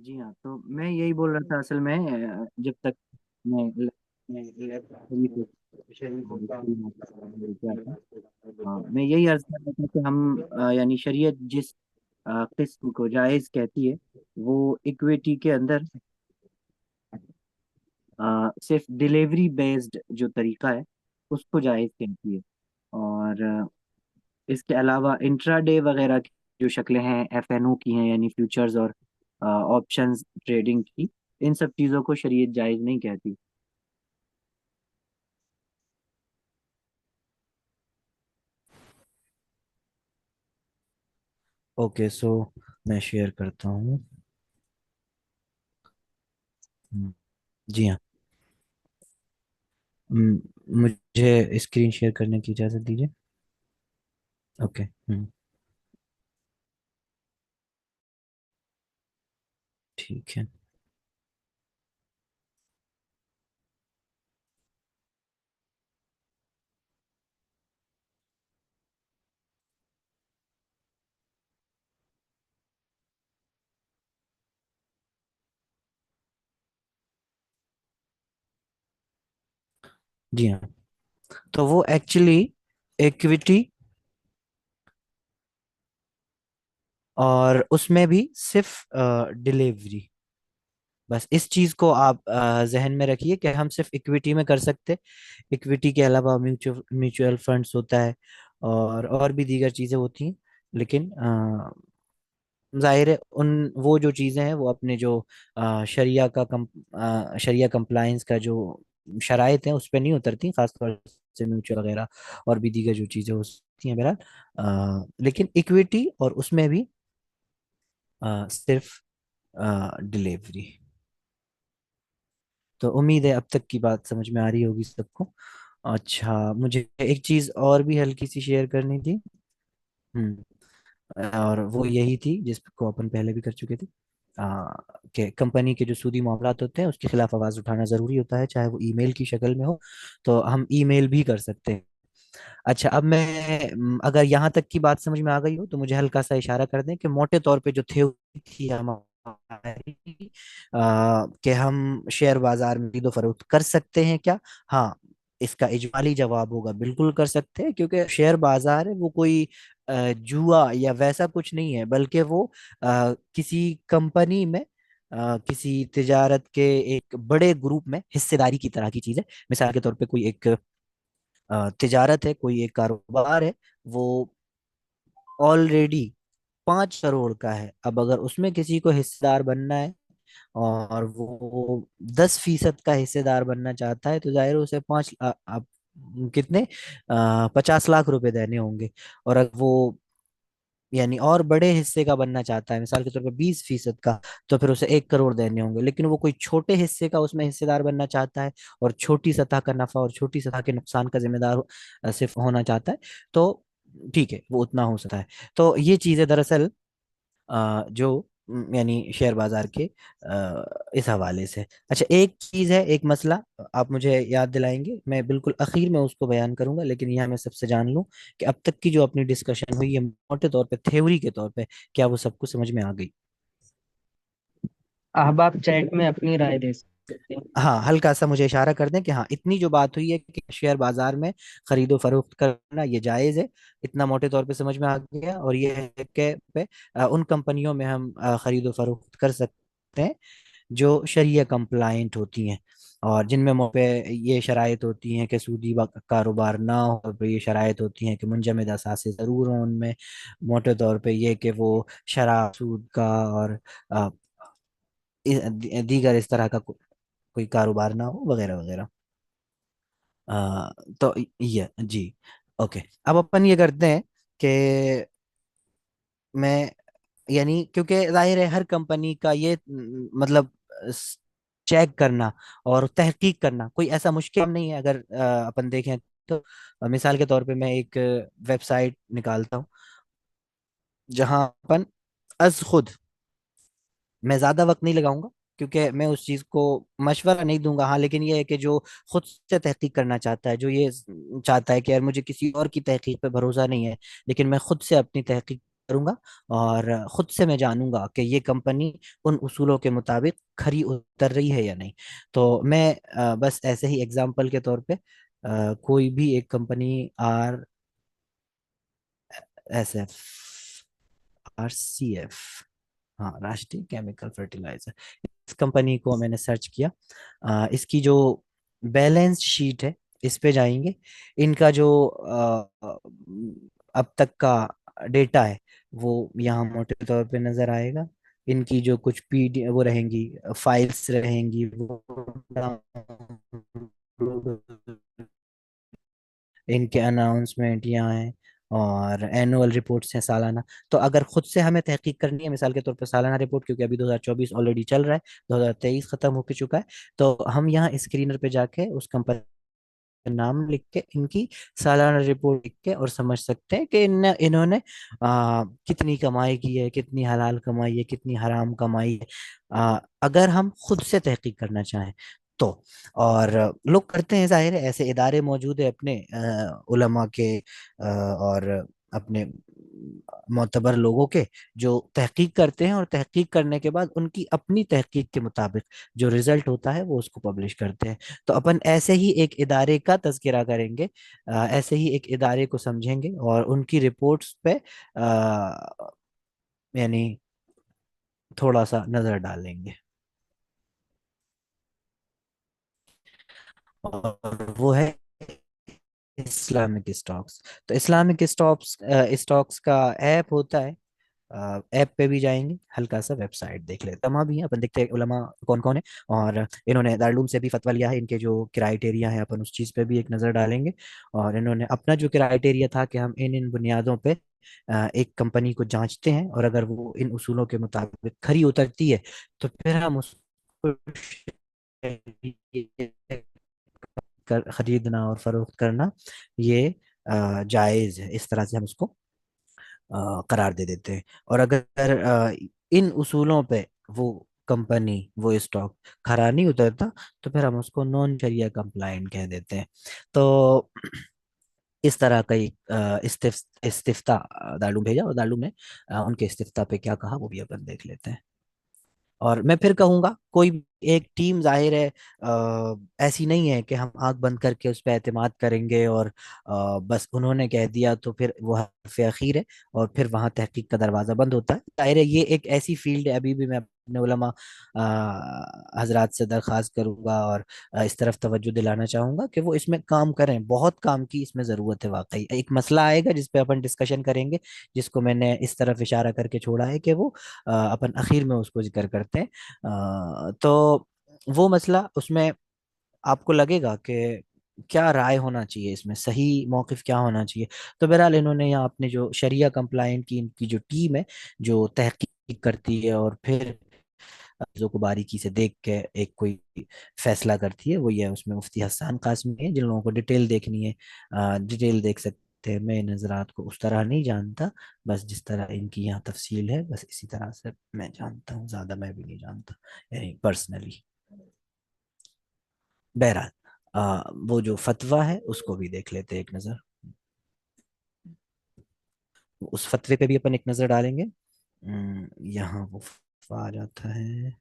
जी हाँ, तो मैं यही बोल रहा था असल में, जब तक मैं क्या था। हाँ, मैं यही अर्ज कर रहा था कि हम यानी शरीयत जिस किस्म को जायज़ कहती है, वो इक्विटी के अंदर सिर्फ डिलीवरी बेस्ड जो तरीका है उसको जायज़ कहती है। और इसके अलावा इंट्राडे वगैरह की जो शक्लें हैं एफएनओ की हैं, यानी फ्यूचर्स और ऑप्शंस ट्रेडिंग की, इन सब चीज़ों को शरीयत जायज़ नहीं कहती। ओके, सो मैं शेयर करता हूँ। हम्म, जी हाँ। मुझे स्क्रीन शेयर करने की इजाज़त दीजिए। ओके। ठीक है। जी हाँ, तो वो एक्चुअली इक्विटी, और उसमें भी सिर्फ डिलीवरी। बस इस चीज को आप जहन में रखिए कि हम सिर्फ इक्विटी में कर सकते। इक्विटी के अलावा म्यूचुअल म्यूचुअल फंड्स होता है, और भी दीगर चीजें होती हैं। लेकिन जाहिर है उन वो जो चीजें हैं वो अपने जो शरिया कंप्लायंस का जो शराइत है उस पर नहीं उतरती, खासतौर से म्यूचुअल वगैरह और भी दीगर जो चीजें होती हैं बहरहाल। लेकिन इक्विटी और उसमें भी सिर्फ डिलीवरी। तो उम्मीद है अब तक की बात समझ में आ रही होगी सबको। अच्छा, मुझे एक चीज और भी हल्की सी शेयर करनी थी। और वो यही थी जिसको अपन पहले भी कर चुके थे। कि कंपनी के जो सूदी मामलात होते हैं उसके खिलाफ आवाज उठाना जरूरी होता है, चाहे वो ईमेल की शक्ल में हो। तो हम ईमेल भी कर सकते हैं। अच्छा, अब मैं अगर यहाँ तक की बात समझ में आ गई हो तो मुझे हल्का सा इशारा कर दें कि मोटे तौर पे जो थ्योरी थी हमारी, कि हम शेयर बाजार में खरीदो फरोख्त कर सकते हैं क्या। हाँ, इसका इजमाली जवाब होगा बिल्कुल कर सकते हैं, क्योंकि शेयर बाजार है वो कोई जुआ या वैसा कुछ नहीं है, बल्कि वो किसी कंपनी में किसी तिजारत के एक बड़े ग्रुप में हिस्सेदारी की तरह की चीज है। मिसाल के तौर पे कोई एक तिजारत है, कोई एक कारोबार है, वो ऑलरेडी 5 करोड़ का है। अब अगर उसमें किसी को हिस्सेदार बनना है और वो 10% का हिस्सेदार बनना चाहता है, तो जाहिर है उसे आप कितने 50 लाख रुपए देने होंगे। और अगर वो यानी और बड़े हिस्से का बनना चाहता है, मिसाल के तौर पर 20% का, तो फिर उसे 1 करोड़ देने होंगे। लेकिन वो कोई छोटे हिस्से का उसमें हिस्सेदार बनना चाहता है और छोटी सतह का नफा और छोटी सतह के नुकसान का जिम्मेदार सिर्फ होना चाहता है, तो ठीक है, वो उतना हो सकता है। तो ये चीजें दरअसल जो यानी शेयर बाजार के इस हवाले से। अच्छा, एक चीज है, एक मसला आप मुझे याद दिलाएंगे, मैं बिल्कुल आखिर में उसको बयान करूंगा, लेकिन यहाँ मैं सबसे जान लूं कि अब तक की जो अपनी डिस्कशन हुई है मोटे तौर पे थ्योरी के तौर पे, क्या वो सबको समझ में आ गई। अब आप चैट में अपनी राय दे सकते हैं। हाँ, हल्का सा मुझे इशारा कर दें कि हाँ, इतनी जो बात हुई है कि शेयर बाजार में खरीदो फरोख्त करना ये जायज़ है, इतना मोटे तौर पे समझ में आ गया। और ये है कि उन कंपनियों में हम खरीदो फरोख्त कर सकते हैं जो शरिया कंप्लाइंट होती हैं, और जिनमें पे ये शराइत होती हैं कि सूदी कारोबार ना हो, और ये शराइत होती हैं कि मुंजमद असासे ज़रूर हों उनमें। मोटे तौर पे ये कि वो शराब, सूद का और अ, दीगर इस तरह का कोई कारोबार ना हो, वगैरह वगैरह। तो ये जी। ओके, अब अपन ये करते हैं कि मैं यानी, क्योंकि जाहिर है हर कंपनी का ये मतलब चेक करना और तहकीक करना कोई ऐसा मुश्किल काम नहीं है। अगर अपन देखें तो मिसाल के तौर पे मैं एक वेबसाइट निकालता हूँ जहां अपन अज खुद, मैं ज्यादा वक्त नहीं लगाऊंगा क्योंकि मैं उस चीज को मशवरा नहीं दूंगा। हाँ, लेकिन ये है कि जो खुद से तहकीक करना चाहता है, जो ये चाहता है कि यार मुझे किसी और की तहकीक पे भरोसा नहीं है, लेकिन मैं खुद से अपनी तहकीक करूंगा और खुद से मैं जानूंगा कि ये कंपनी उन उसूलों के मुताबिक खरी उतर रही है या नहीं। तो मैं बस ऐसे ही एग्जाम्पल के तौर पे कोई भी एक कंपनी RSF, RCF, हाँ, राष्ट्रीय केमिकल फर्टिलाइजर, इस कंपनी को मैंने सर्च किया। इसकी जो बैलेंस शीट है इस पे जाएंगे। इनका जो अब तक का डेटा है वो यहाँ मोटे तौर पे नजर आएगा। इनकी जो कुछ पीडी वो रहेंगी, फाइल्स रहेंगी, वो इनके अनाउंसमेंट यहाँ हैं और एनुअल रिपोर्ट्स हैं सालाना। तो अगर खुद से हमें तहकीक करनी है, मिसाल के तौर पर सालाना रिपोर्ट, क्योंकि अभी 2024 ऑलरेडी चल रहा है, 2023 खत्म होकर चुका है, तो हम यहाँ स्क्रीनर पे जाके उस कंपनी नाम लिख के इनकी सालाना रिपोर्ट लिख के और समझ सकते हैं कि इन्होंने कितनी कमाई की है, कितनी हलाल कमाई है, कितनी हराम कमाई है, अगर हम खुद से तहकीक करना चाहें तो। और लोग करते हैं, जाहिर है, ऐसे इदारे मौजूद है अपने उलमा के और अपने मोतबर लोगों के, जो तहकीक करते हैं और तहकीक करने के बाद उनकी अपनी तहकीक के मुताबिक जो रिजल्ट होता है वो उसको पब्लिश करते हैं। तो अपन ऐसे ही एक इदारे का तज़किरा करेंगे, ऐसे ही एक इदारे को समझेंगे और उनकी रिपोर्ट्स पे यानी थोड़ा सा नजर डालेंगे। और वो है इस्लामिक स्टॉक्स। तो इस्लामिक स्टॉक्स स्टॉक्स का ऐप होता है। ऐप पे भी जाएंगे, हल्का सा वेबसाइट देख लेते हैं, भी हैं, अपन देखते हैं उलमा कौन कौन है और इन्होंने दारुल से भी फतवा लिया है, इनके जो क्राइटेरिया है अपन उस चीज़ पे भी एक नज़र डालेंगे। और इन्होंने अपना जो क्राइटेरिया था कि हम इन इन बुनियादों पे एक कंपनी को जांचते हैं और अगर वो इन उसूलों के मुताबिक खरी उतरती है तो फिर हम उसको खरीदना और फरोख्त करना ये जायज़ है, इस तरह से हम उसको करार दे देते हैं। और अगर इन उसूलों पे वो कंपनी, वो स्टॉक खरा नहीं उतरता तो फिर हम उसको नॉन शरिया कंप्लायंट कह देते हैं। तो इस तरह का एक इस्तिफ्ता दालू भेजा और दालू ने उनके इस्तिफ्ता पे क्या कहा वो भी अपन देख लेते हैं। और मैं फिर कहूंगा, कोई एक टीम, जाहिर है, ऐसी नहीं है कि हम आंख बंद करके उस पर एतमाद करेंगे और बस उन्होंने कह दिया तो फिर वो हरफ अखीर है और फिर वहां तहकीक का दरवाजा बंद होता है। जाहिर है ये एक ऐसी फील्ड है, अभी भी मैं अपने उलमा हजरात से दरख्वास्त करूंगा और इस तरफ तवज्जो दिलाना चाहूंगा कि वो इसमें काम करें, बहुत काम की इसमें ज़रूरत है। वाकई एक मसला आएगा जिस पे अपन डिस्कशन करेंगे, जिसको मैंने इस तरफ इशारा करके छोड़ा है कि वो अपन आखिर में उसको जिक्र करते हैं। तो वो मसला, उसमें आपको लगेगा कि क्या राय होना चाहिए, इसमें सही मौकिफ क्या होना चाहिए। तो बहरहाल इन्होंने यहाँ अपने जो शरिया कंप्लाइंट की इनकी जो टीम है, जो तहकीक करती है और फिर चीज़ों को बारीकी से देख के एक कोई फैसला करती है, वो ये है, उसमें मुफ्ती हसन कासमी है। जिन लोगों को डिटेल देखनी है डिटेल देख सकते हैं। मैं इन हज़रात को उस तरह नहीं जानता, बस जिस तरह इनकी यहाँ तफसील है बस इसी तरह से मैं जानता हूँ, ज़्यादा मैं भी नहीं जानता यानी पर्सनली। बहरहाल वो जो फतवा है उसको भी देख लेते हैं एक नज़र। उस फतवे पे भी अपन एक नज़र डालेंगे। यहाँ वो फतवा आ जाता है।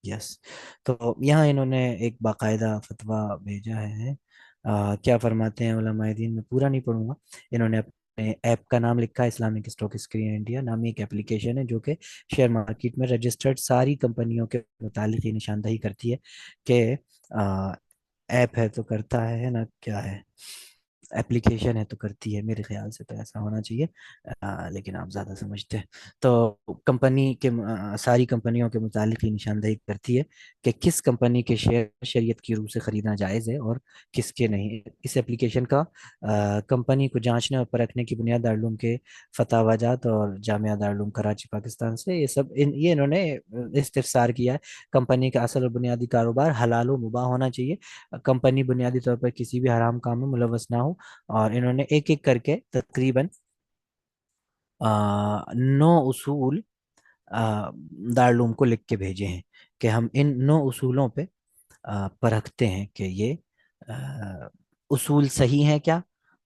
यस। तो यहाँ इन्होंने एक बाकायदा फतवा भेजा है। क्या फरमाते हैं उलमाए दीन, में पूरा नहीं पढ़ूंगा। इन्होंने अपने ऐप का नाम लिखा है इस्लामिक स्टॉक स्क्रीन इंडिया नामी एक एप्लीकेशन है जो कि शेयर मार्केट में रजिस्टर्ड सारी कंपनियों के मुतालिक ये निशानदही करती है कि ऐप है तो करता है ना, क्या है, एप्लीकेशन है तो करती है, मेरे ख्याल से तो ऐसा होना चाहिए। लेकिन आप ज़्यादा समझते हैं। तो कंपनी के सारी कंपनियों के मुतालिक ये निशानदेही करती है कि किस कंपनी के शेयर शरीयत की रूह से खरीदना जायज़ है और किसके नहीं। इस एप्लीकेशन का कंपनी को जांचने और परखने की बुनियाद दारुल के फतावाजात और जामिया दारुल कराची पाकिस्तान से ये सब ये इन्होंने इस्तिफसार किया है। कंपनी का असल और बुनियादी कारोबार हलाल व मुबाह होना चाहिए। कंपनी बुनियादी तौर पर किसी भी हराम काम में मुलवस ना हो। और इन्होंने एक एक करके तकरीबन 9 उसूल दारुल को लिख के भेजे हैं कि हम इन 9 उसूलों पे परखते हैं कि ये अ, उसूल सही हैं क्या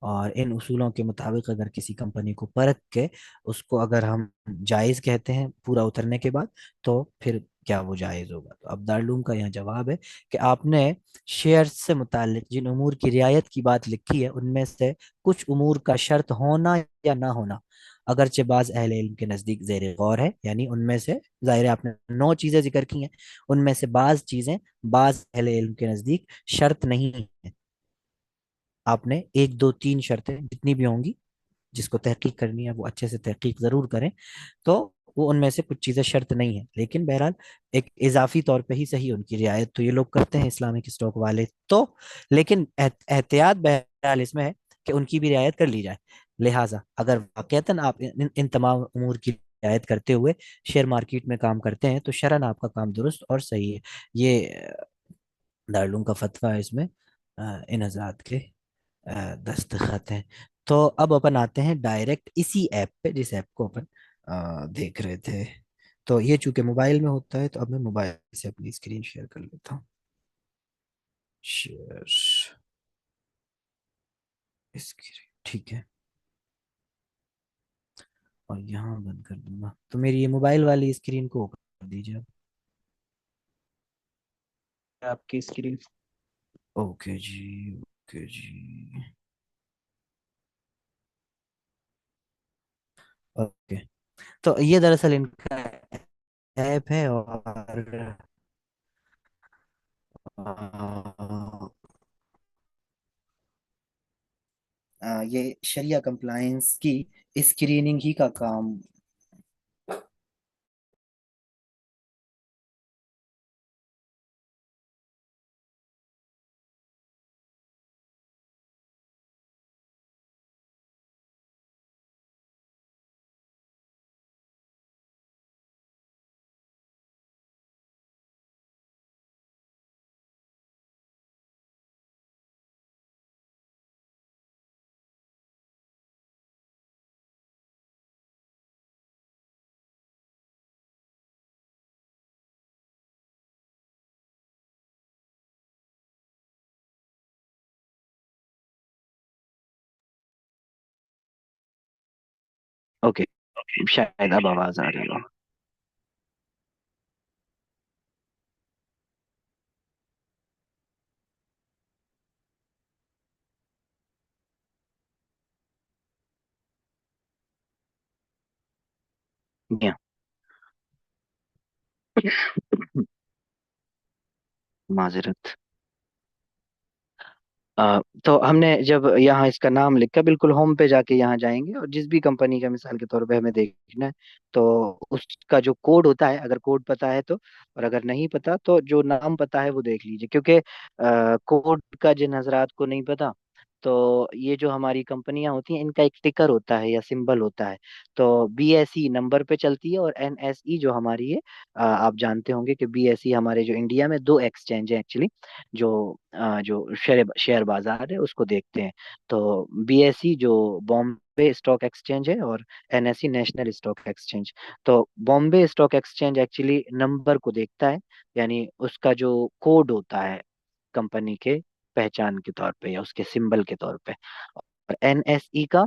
और इन उसूलों के मुताबिक अगर किसी कंपनी को परख के उसको अगर हम जायज़ कहते हैं पूरा उतरने के बाद, तो फिर क्या वो जायज़ होगा? तो अब दारुल का यहाँ जवाब है कि आपने शेयर से मुतालिक जिन उमूर की रियायत की बात लिखी है उनमें से कुछ उमूर का शर्त होना या ना होना, अगरचे बाज अहले इल्म के नज़दीक ज़ेर गौर है, यानी उनमें से, ज़ाहिर है आपने 9 चीज़ें जिक्र की हैं, उनमें से बाज चीज़ें बाज अहले इल्म के नज़दीक शर्त नहीं है। आपने एक दो तीन शर्तें जितनी भी होंगी, जिसको तहकीक करनी है वो अच्छे से तहकीक जरूर करें, तो वो उनमें से कुछ चीजें शर्त नहीं है, लेकिन बहरहाल एक इजाफी तौर पे ही सही उनकी रियायत तो ये लोग करते हैं इस्लामिक स्टॉक वाले तो, लेकिन एहतियात बहरहाल इसमें है कि उनकी भी रियायत कर ली जाए। लिहाजा अगर वाकईतन आप इन तमाम उमूर की रियायत करते हुए शेयर मार्केट में काम करते हैं तो शरन आपका काम दुरुस्त और सही है। ये दारुल का फतवा है, इसमें इन हजरात के दस्तखत हैं। तो अब अपन आते हैं डायरेक्ट इसी ऐप पे जिस ऐप को अपन देख रहे थे। तो ये चूंकि मोबाइल में होता है तो अब मैं मोबाइल से अपनी स्क्रीन शेयर कर लेता हूँ। शेयर स्क्रीन, ठीक है। और यहाँ बंद कर दूंगा, तो मेरी ये मोबाइल वाली स्क्रीन को ओपन कर दीजिए अब। आपकी स्क्रीन। ओके जी, ओके जी, ओके। तो ये दरअसल इनका ऐप है, और ये शरिया कंप्लायंस की स्क्रीनिंग ही का काम। ओके, शायद अब आवाज आ रही हो। या माजरत। तो हमने जब यहाँ इसका नाम लिखा, बिल्कुल होम पे जाके यहाँ जाएंगे और जिस भी कंपनी का मिसाल के तौर पे हमें देखना है, तो उसका जो कोड होता है, अगर कोड पता है तो, और अगर नहीं पता तो जो नाम पता है वो देख लीजिए, क्योंकि कोड का जिन हजरात को नहीं पता, तो ये जो हमारी कंपनियां होती हैं इनका एक टिकर होता है या सिंबल होता है। तो BSE नंबर पे चलती है, और NSE जो हमारी है, आप जानते होंगे कि BSE हमारे जो इंडिया में दो एक्सचेंज है एक्चुअली, जो जो शेयर शेयर बाजार है उसको देखते हैं। तो BSE जो बॉम्बे स्टॉक एक्सचेंज है, और NSE नेशनल स्टॉक एक्सचेंज। तो Bombay stock exchange actually number को देखता है, यानी उसका जो कोड होता है कंपनी के पहचान के तौर पे या उसके सिंबल के तौर पे, और NSE का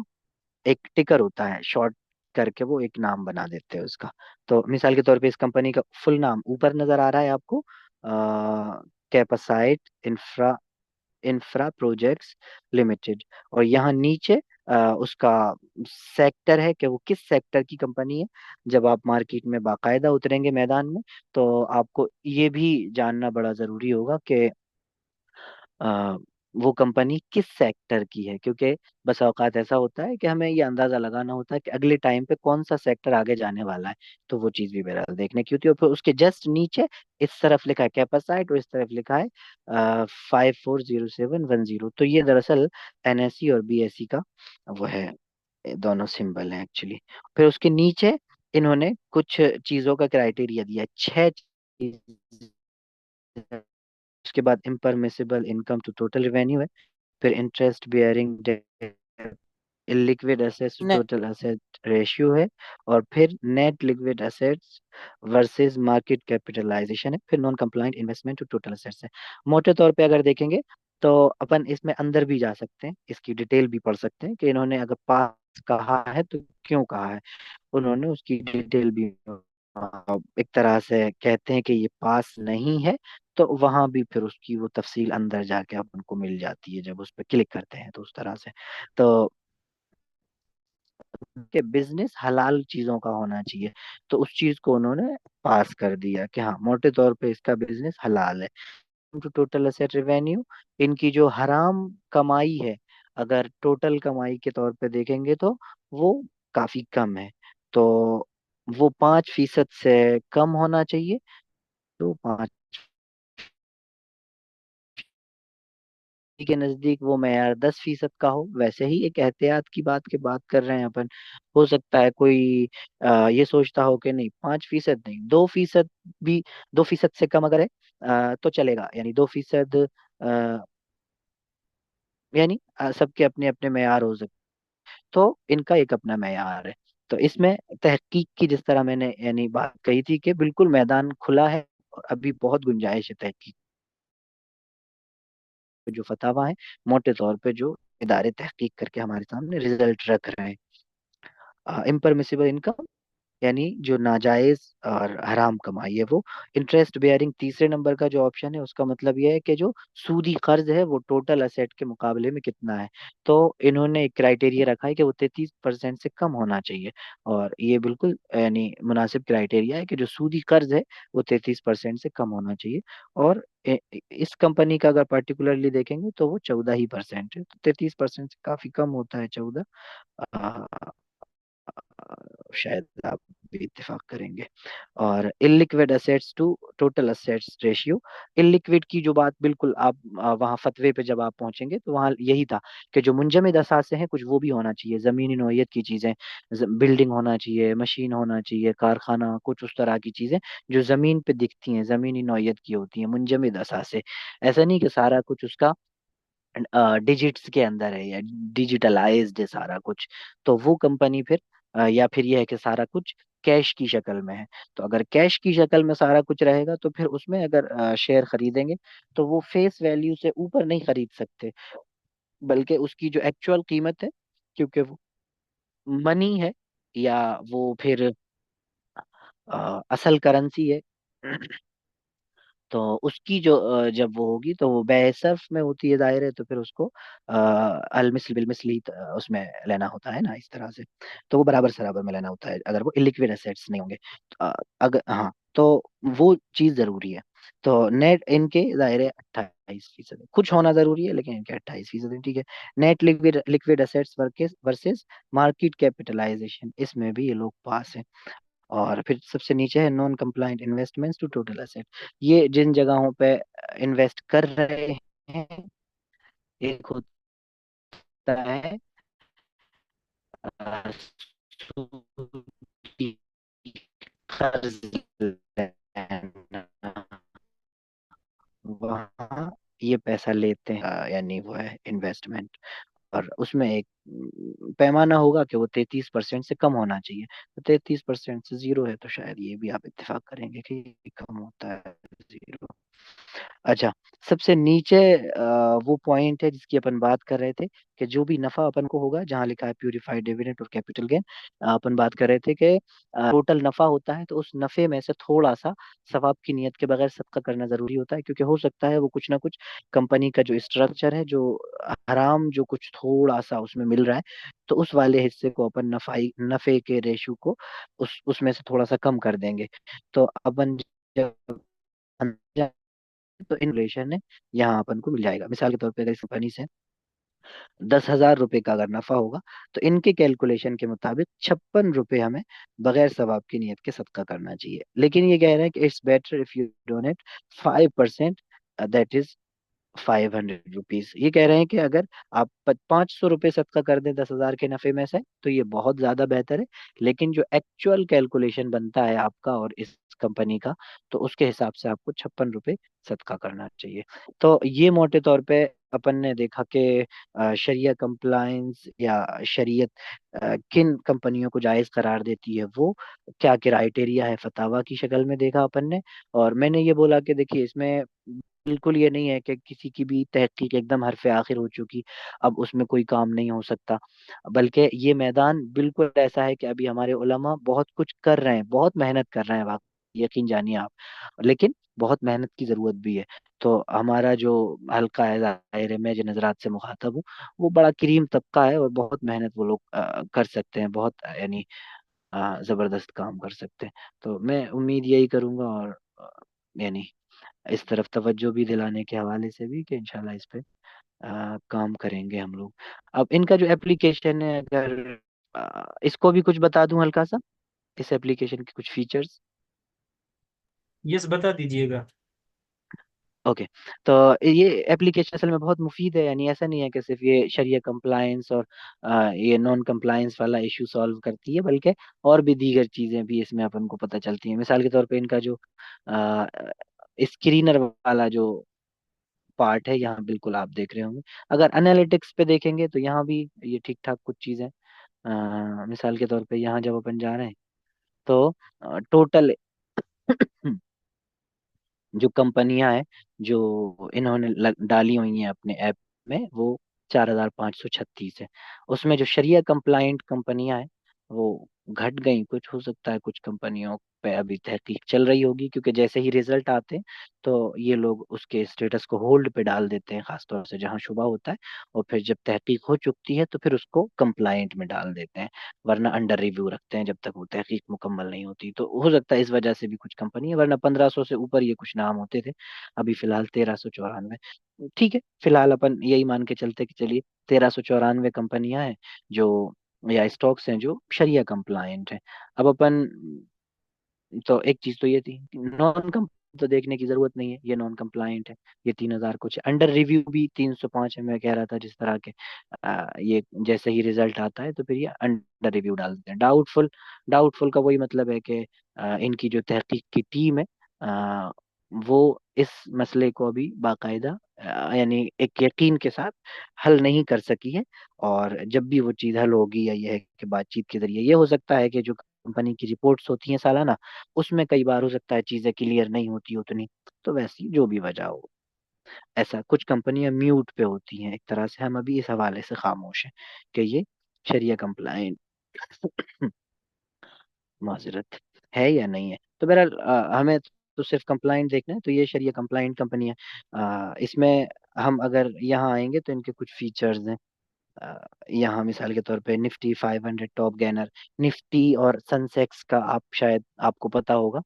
एक टिकर होता है, शॉर्ट करके वो एक नाम बना देते हैं उसका। तो मिसाल के तौर पे इस कंपनी का फुल नाम ऊपर नजर आ रहा है आपको, कैपासाइट इंफ्रा इंफ्रा प्रोजेक्ट्स लिमिटेड, और यहाँ नीचे उसका सेक्टर है कि वो किस सेक्टर की कंपनी है। जब आप मार्केट में बाकायदा उतरेंगे मैदान में, तो आपको ये भी जानना बड़ा जरूरी होगा कि अ, वो कंपनी किस सेक्टर की है, क्योंकि बस औकात ऐसा होता है कि हमें ये अंदाजा लगाना होता है कि अगले टाइम पे कौन सा सेक्टर आगे जाने वाला है। तो वो चीज भी बहरहाल देखने की होती है, और फिर उसके जस्ट नीचे इस तरफ लिखा है कैपेसाइट और इस तरफ लिखा है 540710। तो ये दरअसल NSE और BSE का वो है, ये दोनों सिंबल हैं एक्चुअली। फिर उसके नीचे इन्होंने कुछ चीजों का क्राइटेरिया दिया है, 6 चीज। उसके बाद impermissible income to total revenue है, फिर interest bearing liquid assets to ने टोटल एसेट रेशियो है, और फिर net liquid assets versus market capitalisation है, फिर non compliant investment to total assets है। मोटे तौर पे अगर देखेंगे तो अपन इसमें अंदर भी जा सकते हैं, इसकी डिटेल भी पढ़ सकते हैं कि इन्होंने अगर पास कहा है तो क्यों कहा है। उन्होंने उसकी डिटेल भी एक तरह से कहते हैं कि ये पास नहीं है, तो वहां भी फिर उसकी वो तफसील अंदर जाके अपन को मिल जाती है जब उस पर क्लिक करते हैं, तो उस तरह से। तो कि बिजनेस हलाल चीजों का होना चाहिए, तो उस चीज को उन्होंने पास कर दिया कि हाँ मोटे तौर पे इसका बिजनेस हलाल है। टू टोटल एसेट रेवेन्यू, इनकी जो हराम कमाई है, अगर टोटल कमाई के तौर पे देखेंगे तो वो काफी कम है। तो वो 5% से कम होना चाहिए। तो 5 के नजदीक वो मेयार 10% का हो। वैसे ही एक एहतियात की बात कर रहे हैं अपन। हो सकता है कोई ये सोचता हो कि नहीं 5% नहीं, 2% भी, 2% से कम अगर है तो चलेगा, यानी 2%। यानी सबके अपने अपने मेयार हो सकते, तो इनका एक अपना मेयार है। तो इसमें तहकीक की, जिस तरह मैंने यानी बात कही थी कि बिल्कुल मैदान खुला है और अभी बहुत गुंजाइश है तहकीक। जो फतावा है, मोटे तौर पे जो इदारे तहकीक करके हमारे सामने रिजल्ट रख रहे हैं, इम्परमिसिबल इनकम, यानी जो नाजायज और हराम कमाई है वो। इंटरेस्ट बेयरिंग तीसरे नंबर का जो ऑप्शन है, उसका मतलब ये है कि जो सूदी कर्ज है वो टोटल असेट के मुकाबले में कितना है। तो इन्होंने एक क्राइटेरिया रखा है कि वो 33% से कम होना चाहिए। और ये बिल्कुल यानी मुनासिब क्राइटेरिया है कि जो सूदी कर्ज है वो 33% से कम होना चाहिए। और इस कंपनी का अगर पर्टिकुलरली देखेंगे तो वो 14% है, तो 33% से काफी कम होता है 14। शायद आप भी इत्तेफाक करेंगे। और illiquid assets to total assets ratio, illiquid की जो बात बिल्कुल आप वहाँ फतवे पे जब आप पहुंचेंगे तो वहाँ यही था कि जो मुंजमद असासे हैं कुछ वो भी होना चाहिए, जमीनी नौइयत की चीजें, बिल्डिंग होना चाहिए, मशीन होना चाहिए, कारखाना, कुछ उस तरह की चीजें जो जमीन पे दिखती हैं, जमीनी नौइयत की होती हैं, मुंजमद असासे। ऐसा नहीं कि सारा कुछ उसका डिजिट्स के अंदर है या डिजिटलाइज्ड है सारा कुछ। तो वो कंपनी फिर या फिर यह है कि सारा कुछ कैश की शक्ल में है। तो अगर कैश की शक्ल में सारा कुछ रहेगा तो फिर उसमें अगर शेयर खरीदेंगे तो वो फेस वैल्यू से ऊपर नहीं खरीद सकते, बल्कि उसकी जो एक्चुअल कीमत है, क्योंकि वो मनी है, या वो फिर असल करेंसी है, तो उसकी जो जब वो होगी तो वो बेसर्फ में होती है दायरे है, तो फिर उसको अल मिस्ल बिल मिस्ल ही उसमें लेना होता है ना, इस तरह से। तो वो बराबर सराबर में लेना होता है अगर वो इलिक्विड एसेट्स नहीं होंगे। तो, अगर हाँ, तो वो चीज जरूरी है। तो नेट इनके दायरे 28% कुछ होना जरूरी है, लेकिन इनके 28% है, ठीक है। Net liquid liquid assets versus market capitalisation, इसमें भी ये लोग पास है। और फिर सबसे नीचे है non compliant investments to total asset, ये जिन जगहों पे इन्वेस्ट कर रहे हैं। एक होता है सूदी कर्ज लेना, वहाँ ये पैसा लेते हैं, यानी वो है इन्वेस्टमेंट। और उसमें एक पैमाना होगा कि वो 33% से कम होना चाहिए। तो 33% से जीरो है, तो शायद ये भी आप इत्तेफाक करेंगे कि ये कम होता है जीरो। अच्छा, सबसे नीचे वो पॉइंट है जिसकी अपन बात कर रहे थे कि जो भी नफा अपन को होगा, जहां लिखा है प्यूरिफाइड डिविडेंड और कैपिटल गेन, अपन बात कर रहे थे कि टोटल नफा होता है तो उस नफे में से थोड़ा सा सवाब की नियत के बगैर सदका करना जरूरी होता है, क्योंकि हो सकता है वो कुछ ना कुछ कंपनी का जो स्ट्रक्चर है, जो हराम जो कुछ थोड़ा सा उसमें मिल रहा है, तो उस वाले हिस्से को अपन नफाई नफे के रेशो को उसमें से थोड़ा सा कम कर देंगे। तो अपन जब तो इन्फ्लेशन है, यहाँ अपन को मिल जाएगा। मिसाल के तौर पे अगर इस कंपनी से 10,000 रुपए का अगर नफा होगा, तो इनके कैलकुलेशन के मुताबिक 56 रुपए हमें बगैर सवाब की नियत के सदका करना चाहिए। लेकिन ये कह रहे हैं कि it's better if you donate 5%, that is 500 rupees. ये कह रहे हैं कि अगर आप 500 रुपये सदका कर दें 10,000 के नफे में से, तो ये बहुत ज्यादा बेहतर है। लेकिन जो एक्चुअल कैलकुलेशन बनता है आपका और इस कंपनी का, तो उसके हिसाब से आपको 56 रुपये सदका करना चाहिए। तो ये मोटे तौर पे अपन ने देखा कि शरिया कंप्लायंस या शरीयत किन कंपनियों को जायज करार देती है, वो क्या क्राइटेरिया है फतावा की शक्ल में देखा अपन ने। और मैंने ये बोला कि देखिए इसमें बिल्कुल ये नहीं है कि किसी की भी तहकीक एकदम हरफ आखिर हो चुकी, अब उसमें कोई काम नहीं हो सकता। बल्कि ये मैदान बिल्कुल ऐसा है कि अभी हमारे उलमा बहुत कुछ कर रहे हैं, बहुत मेहनत कर रहे हैं, वाकई यकीन जानिए आप। लेकिन बहुत मेहनत की जरूरत भी है। तो हमारा जो हल्का है, जाहिर है मैं जिन हजरात से मुखातब हूँ, वो बड़ा करीम तबका है और बहुत मेहनत वो लोग कर सकते हैं, बहुत यानी जबरदस्त काम कर सकते हैं। तो मैं उम्मीद यही करूंगा, और यानी इस तरफ तवज्जो भी दिलाने के हवाले से भी, कि इंशाल्लाह इस पे काम करेंगे हम लोग। अब इनका जो एप्लीकेशन है, अगर इसको भी कुछ बता दूं हल्का सा, इस एप्लीकेशन के कुछ फीचर्स। यस, बता दीजिएगा। ओके। तो ये एप्लीकेशन असल में बहुत मुफीद है, यानी ऐसा नहीं है कि सिर्फ ये शरिया कंप्लायंस और ये नॉन कंप्लायंस वाला इशू सॉल्व करती है, बल्कि और भी दीगर चीजें भी इसमें अपन को पता चलती हैं। मिसाल के तौर पे इनका जो स्क्रीनर वाला जो पार्ट है, यहाँ बिल्कुल आप देख रहे होंगे। अगर एनालिटिक्स पे देखेंगे तो यहाँ भी ये ठीक ठाक कुछ चीजें, मिसाल के तौर पे यहाँ जब अपन जा रहे हैं, तो टोटल जो कंपनियां हैं जो इन्होंने डाली हुई हैं अपने ऐप में, वो 4,536 है। उसमें जो शरिया कंप्लाइंट कंपनियां हैं वो घट गई कुछ, हो सकता है कुछ कंपनियों पे अभी तहकीक चल रही होगी, क्योंकि जैसे ही रिजल्ट आते हैं तो ये लोग उसके स्टेटस को होल्ड पे डाल देते हैं, खासतौर से जहां शुबा होता है। और फिर जब तहकीक हो चुकती है तो फिर उसको कंप्लाइंट में डाल देते हैं, वरना अंडर रिव्यू रखते हैं जब तक वो तहकीक मुकम्मल नहीं होती। तो हो सकता है इस वजह से भी कुछ कंपनी है, वरना 1,500 से ऊपर ये कुछ नाम होते थे। अभी फिलहाल 1,394। ठीक है, फिलहाल अपन यही मान के चलते कि चलिए 1,394 कंपनियां हैं जो, या स्टॉक्स हैं जो शरिया कंप्लायंट है। अब अपन, तो एक चीज तो ये थी, नॉन कम तो देखने की जरूरत नहीं है, ये नॉन कंप्लायंट है। ये 3,000 कुछ है। अंडर रिव्यू भी 305 है, मैं कह रहा था जिस तरह के ये जैसे ही रिजल्ट आता है तो फिर ये अंडर रिव्यू डाल देते हैं। डाउटफुल, डाउटफुल का वही मतलब है कि इनकी जो तहकीक की टीम है, अ, वो इस मसले को अभी बाकायदा यानी एक यकीन के साथ हल नहीं कर सकी है। और जब भी वो चीज़ हल होगी, या ये है कि बातचीत के जरिए, ये हो सकता है कि जो कंपनी की रिपोर्ट्स होती हैं सालाना, उसमें कई बार हो सकता है चीजें क्लियर नहीं होती उतनी। तो वैसी जो भी वजह हो, ऐसा कुछ कंपनियां म्यूट पे होती हैं, एक तरह से हम अभी इस हवाले से खामोश हैं कि ये शरिया कंप्लाइंट माजरत है या नहीं है। तो बहरहाल हमें तो सिर्फ कंप्लाइंट देखना है, तो ये शरिया कंप्लाइंट कंपनी है। इसमें हम अगर यहाँ आएंगे तो इनके कुछ फीचर्स हैं। यहाँ मिसाल के तौर पे निफ्टी 500 टॉप गेनर, निफ्टी और सेंसेक्स का आप शायद आपको पता होगा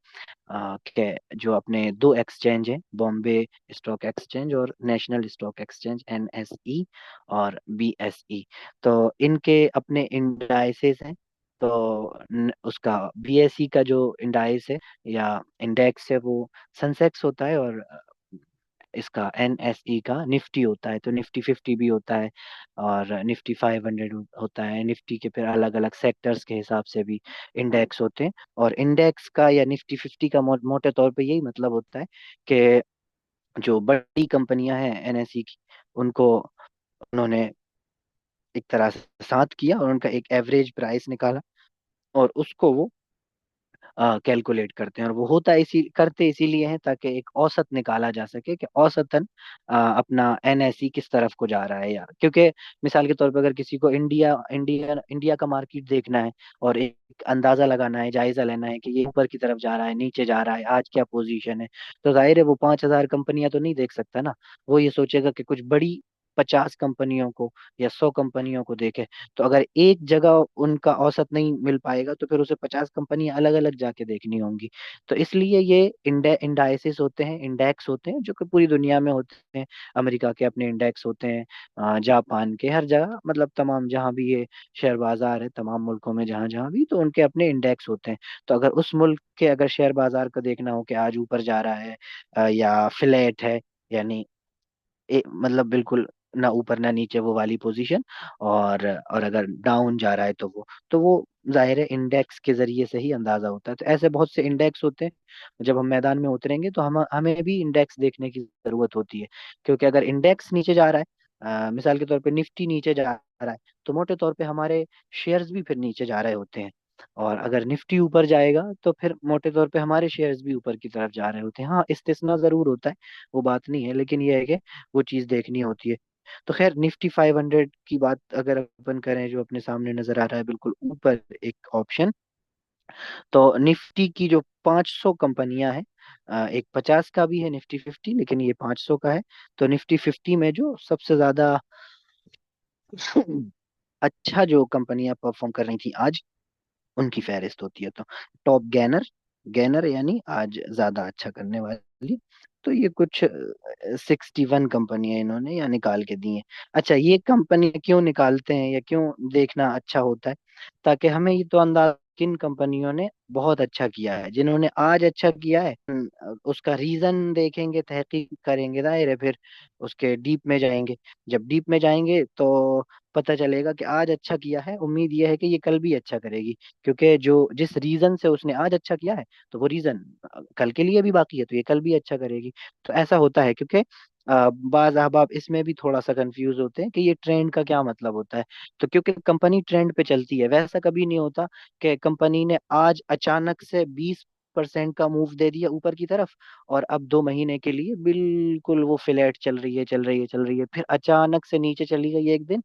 कि जो अपने दो एक्सचेंज हैं, बॉम्बे स्टॉक एक्सचेंज और नेशनल स्टॉक एक्सचेंज, NSE और BSE, तो इनके अपने इंडाइसेस हैं। तो उसका BSE का जो इंडाइस है या इंडेक्स है, वो सेंसेक्स होता है, और इसका NSE का निफ्टी होता है। तो निफ्टी 50 भी होता है, और निफ्टी 500 होता है। निफ्टी के फिर अलग अलग सेक्टर्स के हिसाब से भी इंडेक्स होते हैं। और इंडेक्स का या निफ्टी 50 का मोटे तौर पे यही मतलब होता है कि जो बड़ी कंपनियां हैं NSE की, उनको उन्होंने एक तरह से साथ किया और उनका एक एवरेज प्राइस निकाला, और उसको वो कैलकुलेट करते हैं। और वो होता इसी करते इसीलिए है ताकि एक औसत निकाला जा सके कि औसतन अपना NSE किस तरफ को जा रहा है यार। क्योंकि मिसाल के तौर पर अगर किसी को इंडिया इंडिया इंडिया का मार्केट देखना है और एक अंदाजा लगाना है, जायजा लेना है कि ये ऊपर की तरफ जा रहा है, नीचे जा रहा है, आज क्या पोजीशन है, तो जाहिर है वो 5,000 कंपनियां तो नहीं देख सकता ना। वो ये सोचेगा कि कुछ बड़ी 50 कंपनियों को या 100 कंपनियों को देखे। तो अगर एक जगह उनका औसत नहीं मिल पाएगा तो फिर उसे 50 कंपनियां अलग अलग जाके देखनी होंगी। तो इसलिए ये इंडाइसिस होते हैं, इंडेक्स होते हैं, जो कि पूरी दुनिया में होते हैं। अमेरिका के अपने इंडेक्स होते हैं, जापान के, हर जगह, मतलब तमाम जहाँ भी ये शेयर बाजार है, तमाम मुल्कों में जहाँ जहाँ भी, तो उनके अपने इंडेक्स होते हैं। तो अगर उस मुल्क के अगर शेयर बाजार को देखना हो कि आज ऊपर जा रहा है या फ्लैट है, यानी मतलब बिल्कुल ना ऊपर ना नीचे, वो वाली पोजीशन, और अगर डाउन जा रहा है तो वो जाहिर है इंडेक्स के जरिए से ही अंदाजा होता है। तो ऐसे बहुत से इंडेक्स होते हैं। जब हम मैदान में उतरेंगे तो हम हमें भी इंडेक्स देखने की जरूरत होती है, क्योंकि अगर इंडेक्स नीचे जा रहा है, मिसाल के तौर पे निफ्टी नीचे जा रहा है, तो मोटे तौर पे हमारे शेयर्स भी फिर नीचे जा रहे होते हैं। और अगर निफ्टी ऊपर जाएगा तो फिर मोटे तौर पे हमारे शेयर्स भी ऊपर की तरफ जा रहे होते हैं। हाँ, इस्तिस्ना जरूर होता है, वो बात नहीं है, लेकिन ये है कि वो चीज़ देखनी होती है। तो खैर, निफ्टी 500 की बात अगर अपन करें, जो अपने सामने नजर आ रहा है बिल्कुल ऊपर एक ऑप्शन, तो निफ्टी की जो 500 कंपनियां हैं, एक 50 का भी है निफ्टी 50, लेकिन ये 500 का है। तो निफ्टी 50 में जो सबसे ज्यादा अच्छा जो कंपनियां परफॉर्म कर रही थी आज, उनकी फहरिस्त होती है। तो टॉप गैनर, गैनर यानी आज ज्यादा अच्छा करने वाली, तो ये कुछ 61 कंपनियां इन्होंने यहाँ निकाल के दी हैं। अच्छा, ये कंपनी क्यों निकालते हैं या क्यों देखना अच्छा होता है, ताकि हमें ये तो अंदाजा किन कंपनियों ने बहुत अच्छा किया है। जिन्होंने आज अच्छा किया है, उसका रीजन देखेंगे, तहकीक करेंगे, जाहिर है फिर उसके डीप में जाएंगे। जब डीप में जाएंगे तो पता चलेगा कि आज अच्छा किया है, उम्मीद यह है कि ये कल भी अच्छा करेगी, क्योंकि जो जिस रीजन से उसने आज अच्छा किया है, तो वो रीजन कल के लिए भी बाकी है, तो ये कल भी अच्छा करेगी। तो ऐसा होता है, क्योंकि बाज अहबाब इसमें भी थोड़ा सा कंफ्यूज होते हैं कि ये ट्रेंड का क्या मतलब होता है। तो क्योंकि कंपनी ट्रेंड पे चलती है, वैसा कभी नहीं होता कि कंपनी ने आज अचानक से 20% का मूव दे दिया ऊपर की तरफ, और अब 2 महीने के लिए बिल्कुल वो फ्लैट चल रही है, चल रही है, चल रही है, फिर अचानक से नीचे चली गई एक दिन,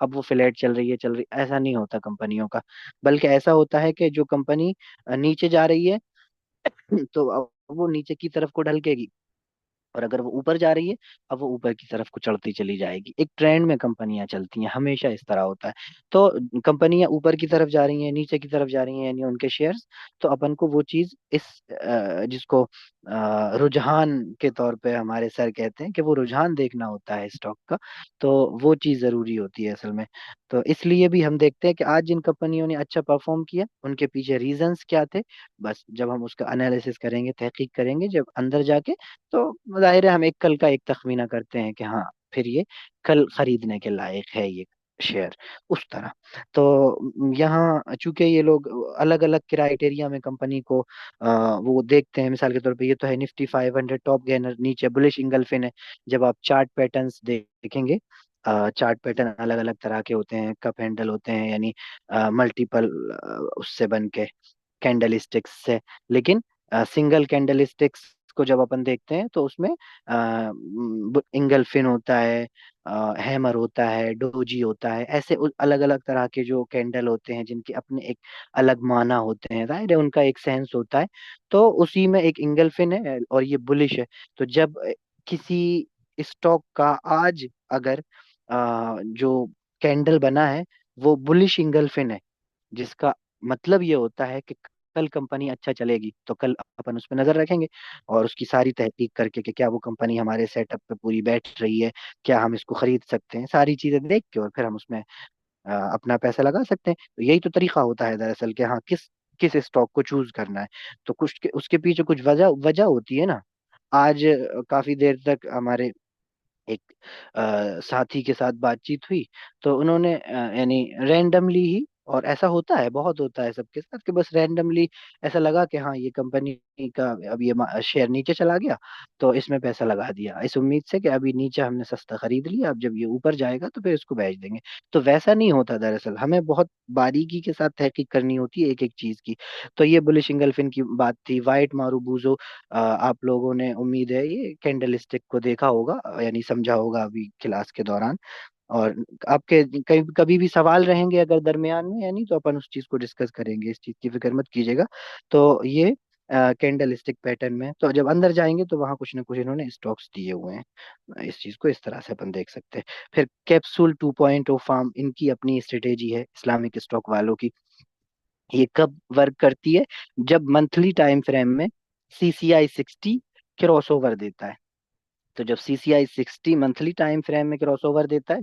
अब वो फ्लैट चल रही है, चल रही, ऐसा नहीं होता कंपनियों का। बल्कि ऐसा होता है कि जो कंपनी नीचे जा रही है तो अब वो नीचे की तरफ को ढलकेगी, और अगर वो ऊपर जा रही है, अब वो ऊपर की तरफ को चढ़ती चली जाएगी। एक ट्रेंड में कंपनियां चलती हैं, हमेशा इस तरह होता है। तो कंपनियां ऊपर की तरफ जा रही हैं, नीचे की तरफ जा रही हैं, यानी उनके शेयर्स, तो अपन को वो चीज इस जिसको रुझान के तौर पे हमारे सर कहते हैं कि वो रुझान देखना होता है स्टॉक का। तो वो चीज जरूरी होती है असल में। तो इसलिए भी हम देखते हैं कि आज जिन कंपनियों ने अच्छा परफॉर्म किया, उनके पीछे रीजंस क्या थे। बस जब हम उसका एनालिसिस करेंगे, तहकीक करेंगे जब अंदर जाके, तो जाहिर है हम एक कल का एक तखमीना करते हैं कि हाँ, फिर ये कल खरीदने के लायक है ये शेयर, उस तरह। तो यहाँ चूंकि ये लोग अलग अलग क्राइटेरिया में कंपनी को वो देखते हैं, मिसाल के तौर पे ये तो है निफ्टी 500 टॉप गेनर, नीचे बुलिश इंगल्फिन है। जब आप चार्ट पैटर्न्स देखेंगे, चार्ट पैटर्न अलग अलग तरह के होते हैं, कप हैंडल होते हैं, यानी मल्टीपल उससे बन के कैंडल से। लेकिन सिंगल कैंडल को जब अपन देखते हैं तो उसमें इंगल्फिन होता है, हैमर होता है, डोजी होता है, ऐसे अलग अलग तरह के जो कैंडल होते हैं, जिनके अपने एक अलग माना होते हैं, जाहिर है उनका एक सेंस होता है। तो उसी में एक इंगल्फिन है और ये बुलिश है। तो जब किसी स्टॉक का आज अगर जो कैंडल बना है वो बुलिश इंगल्फिन है, जिसका मतलब ये होता है कि कल कंपनी अच्छा चलेगी, तो कल अपन उस पर नजर रखेंगे और उसकी सारी तहकीक करके कि क्या वो कंपनी हमारे सेटअप पे पूरी बैठ रही है, क्या हम इसको खरीद सकते हैं, सारी चीजें देख के और फिर हम उसमें अपना पैसा लगा सकते हैं। तो यही तो तरीका होता है दरअसल कि हाँ, किस किस स्टॉक को चूज करना है। तो कुछ उसके पीछे कुछ वजह वजह होती है ना। आज काफी देर तक हमारे एक साथी के साथ बातचीत हुई, तो उन्होंने यानी रैंडमली ही, और ऐसा होता है, बहुत होता है सबके साथ, कि बस रैंडमली ऐसा लगा कि हाँ, ये कंपनी का अब ये शेयर नीचे चला गया, तो इसमें पैसा लगा दिया इस उम्मीद से कि अभी नीचे हमने सस्ता खरीद लिया, अब जब ये ऊपर जाएगा तो फिर इसको बेच देंगे। तो वैसा नहीं होता दरअसल, हमें बहुत बारीकी के साथ तहकीक करनी होती है एक एक चीज की। तो ये बुलिश इंगल्फिन की बात थी। वाइट मारूबूजो, आप लोगों ने उम्मीद है ये कैंडल स्टिक को देखा होगा, यानी समझा होगा अभी क्लास के दौरान। और आपके कहीं कभी भी सवाल रहेंगे अगर दरमियान में, यानी तो अपन उस चीज को डिस्कस करेंगे, इस चीज की फिक्र मत कीजिएगा। तो ये कैंडल स्टिक पैटर्न में, तो जब अंदर जाएंगे तो वहां कुछ ना कुछ इन्होंने स्टॉक्स दिए हुए हैं, इस चीज को इस तरह से अपन देख सकते हैं। फिर कैप्सूल 2.0 फार्म, इनकी अपनी स्ट्रेटेजी है इस्लामिक स्टॉक वालों की। ये कब वर्क करती है? जब मंथली टाइम फ्रेम में CCI 60 क्रॉस ओवर देता है। तो जब CCI 60 मंथली टाइम फ्रेम में क्रॉस ओवर देता है,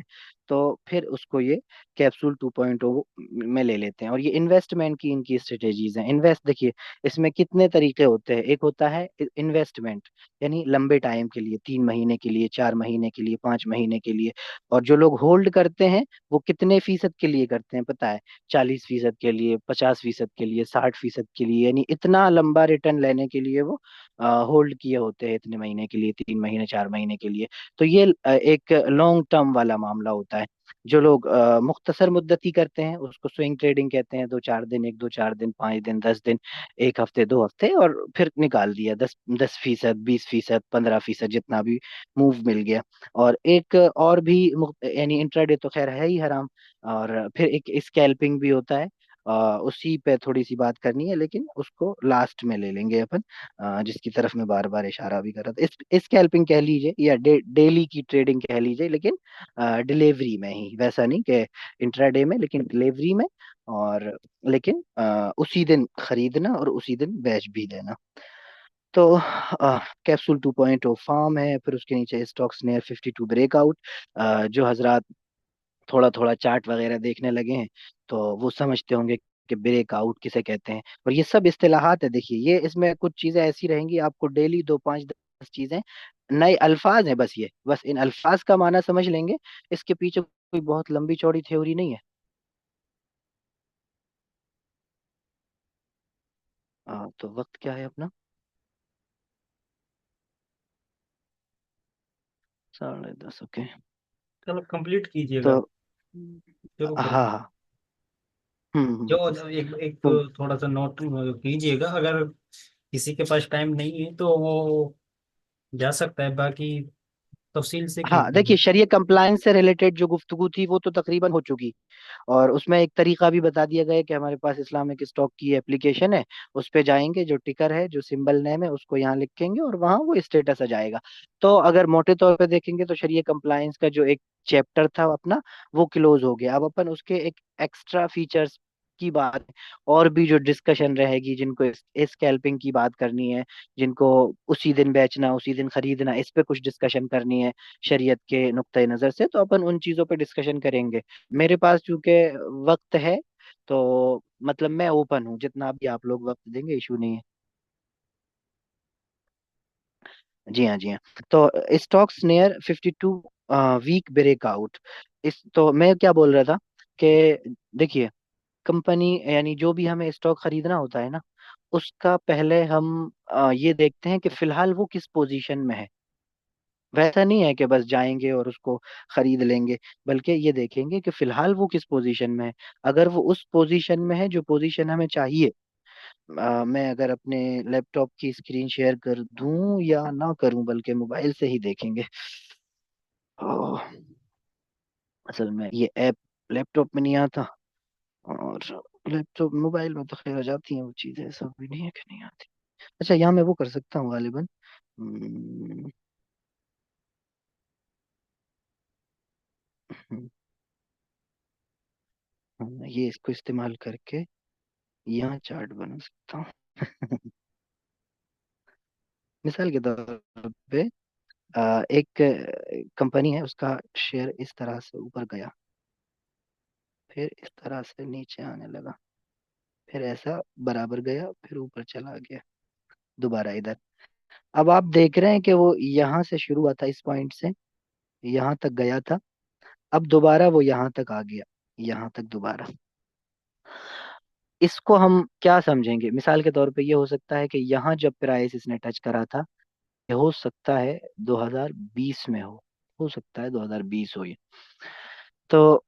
तो फिर उसको ये कैप्सूल 2.0 में ले लेते हैं। और ये इन्वेस्टमेंट की इनकी स्ट्रेटेजीज हैं। इन्वेस्ट देखिए, इसमें कितने तरीके होते हैं। एक होता है इन्वेस्टमेंट, यानी लंबे टाइम के लिए, 3 महीने के लिए, 4 महीने के लिए, 5 महीने के लिए। और जो लोग होल्ड करते हैं, वो कितने फीसद के लिए करते हैं पता है? 40% के लिए, 50% के लिए, 60% के लिए, यानी इतना लंबा रिटर्न लेने के लिए वो होल्ड किए होते हैं इतने महीने के लिए, 3 महीने 4 महीने के लिए। तो ये एक लॉन्ग टर्म वाला मामला होता है। जो लोग मुख्तसर मुद्दती करते हैं उसको स्विंग ट्रेडिंग कहते हैं, 2 4 दिन, 1 2 4 दिन, 5 दिन, 10 दिन, 1 हफ्ते, 2 हफ्ते, और फिर निकाल दिया 10% 20%, 15%, जितना भी मूव मिल गया। और एक और भी यानी इंट्राडे तो खैर है ही हराम। और फिर एक स्कैल्पिंग भी होता है। उसी पे थोड़ी सी बात करनी है, लेकिन उसको लास्ट में ले लेंगे अपन। जिसकी तरफ मैं बार बार इशारा भी कर रहा था, इस स्कैल्पिंग कह लीजिए या डेली की ट्रेडिंग कह लीजिए, लेकिन डिलीवरी में ही, वैसा नहीं कि इंट्राडे में, लेकिन डिलीवरी में। और लेकिन उसी दिन खरीदना और उसी दिन बेच भी देना। तो कैप्सूल 2.0 फार्म है, फिर उसके नीचे स्टॉक्स नियर 52 ब्रेकआउट। जो हजरात थोड़ा थोड़ा चार्ट वगैरह देखने लगे हैं तो वो समझते होंगे कि ब्रेकआउट किसे कहते हैं। और ये सब इस्तेलाहात है, देखिए ये इसमें कुछ चीजें ऐसी रहेंगी, आपको डेली 2 5 10 चीजें, नए अल्फाज हैं, बस ये बस इन अल्फाज का माना समझ लेंगे। इसके पीछे कोई बहुत लंबी चौड़ी थ्योरी नहीं है। तो वक्त क्या है अपना? 10:30, ओके। चलो कंप्लीट तो कीजिएगा, शुरू हाँ करिए। हाँ। जो एक एक तो थोड़ा सा नोट कीजिएगा, अगर किसी के पास टाइम नहीं है तो वो जा सकता है, बाकी तफसील से हाँ, देखिए कीजिएगा। शरिया कंप्लायंस से रिलेटेड जो गुफ्तगू थी वो तो तकरीबन हो चुकी। और उसमें एक तरीका भी बता दिया गया है कि हमारे पास इस्लामिक स्टॉक की एप्लीकेशन है, उस पे जाएंगे, जो टिकर है, जो सिंबल नेम है, उसको यहाँ लिखेंगे और वहाँ वो स्टेटस आ जाएगा। तो अगर मोटे तौर पे देखेंगे तो शरिया कंप्लायंस का जो एक चैप्टर था अपना, वो क्लोज हो गया। अब अपन उसके एक एक्स्ट्रा फीचर्स की बात, और भी जो डिस्कशन रहेगी, जिनको स्कैल्पिंग की बात करनी है, जिनको उसी दिन बेचना उसी दिन खरीदना, इस पे कुछ डिस्कशन करनी है शरीयत के नुक्ते नजर से, तो अपन उन चीजों पे डिस्कशन करेंगे। मेरे पास चूंकि वक्त है, तो मतलब मैं ओपन हूँ, जितना भी आप लोग वक्त देंगे इशू नहीं है। जी हाँ, जी हाँ। तो स्टॉक्स नियर 52 वीक ब्रेकआउट। इस तो मैं क्या बोल रहा था कि देखिए, कंपनी यानी जो भी हमें स्टॉक खरीदना होता है ना, उसका पहले हम ये देखते हैं कि फिलहाल वो किस पोजीशन में है। वैसा नहीं है कि बस जाएंगे और उसको खरीद लेंगे, बल्कि ये देखेंगे कि फिलहाल वो किस पोजीशन में है। अगर वो उस पोजीशन में है जो पोजीशन हमें चाहिए, मैं अगर अपने लैपटॉप की स्क्रीन शेयर कर दूं या ना करूं, बल्कि मोबाइल से ही देखेंगे। ओह, असल में ये ऐप लैपटॉप में नहीं आता, और लैपटॉप मोबाइल में तो खैर आ जाती हैं वो चीजें, ऐसा भी नहीं है कि नहीं आती। अच्छा, यहाँ मैं वो कर सकता हूँ गालिबन। हम्म, ये इसको इस्तेमाल करके यहाँ चार्ट बना सकता हूँ। मिसाल के तौर पे एक कंपनी है, उसका शेयर इस तरह से ऊपर गया, फिर इस तरह से नीचे आने लगा, फिर ऐसा बराबर गया, फिर ऊपर चला गया, दोबारा इधर। अब आप देख रहे हैं कि वो यहाँ से शुरू हुआ था, इस पॉइंट से यहाँ तक गया था, अब दोबारा वो यहाँ तक आ गया, यहाँ तक दोबारा। इसको हम क्या समझेंगे? मिसाल के तौर पे ये हो सकता है कि यहाँ जब प्राइस इसने टच करा था, ये हो सकता है 2020 में हो सकता है 2020 हो ये। तो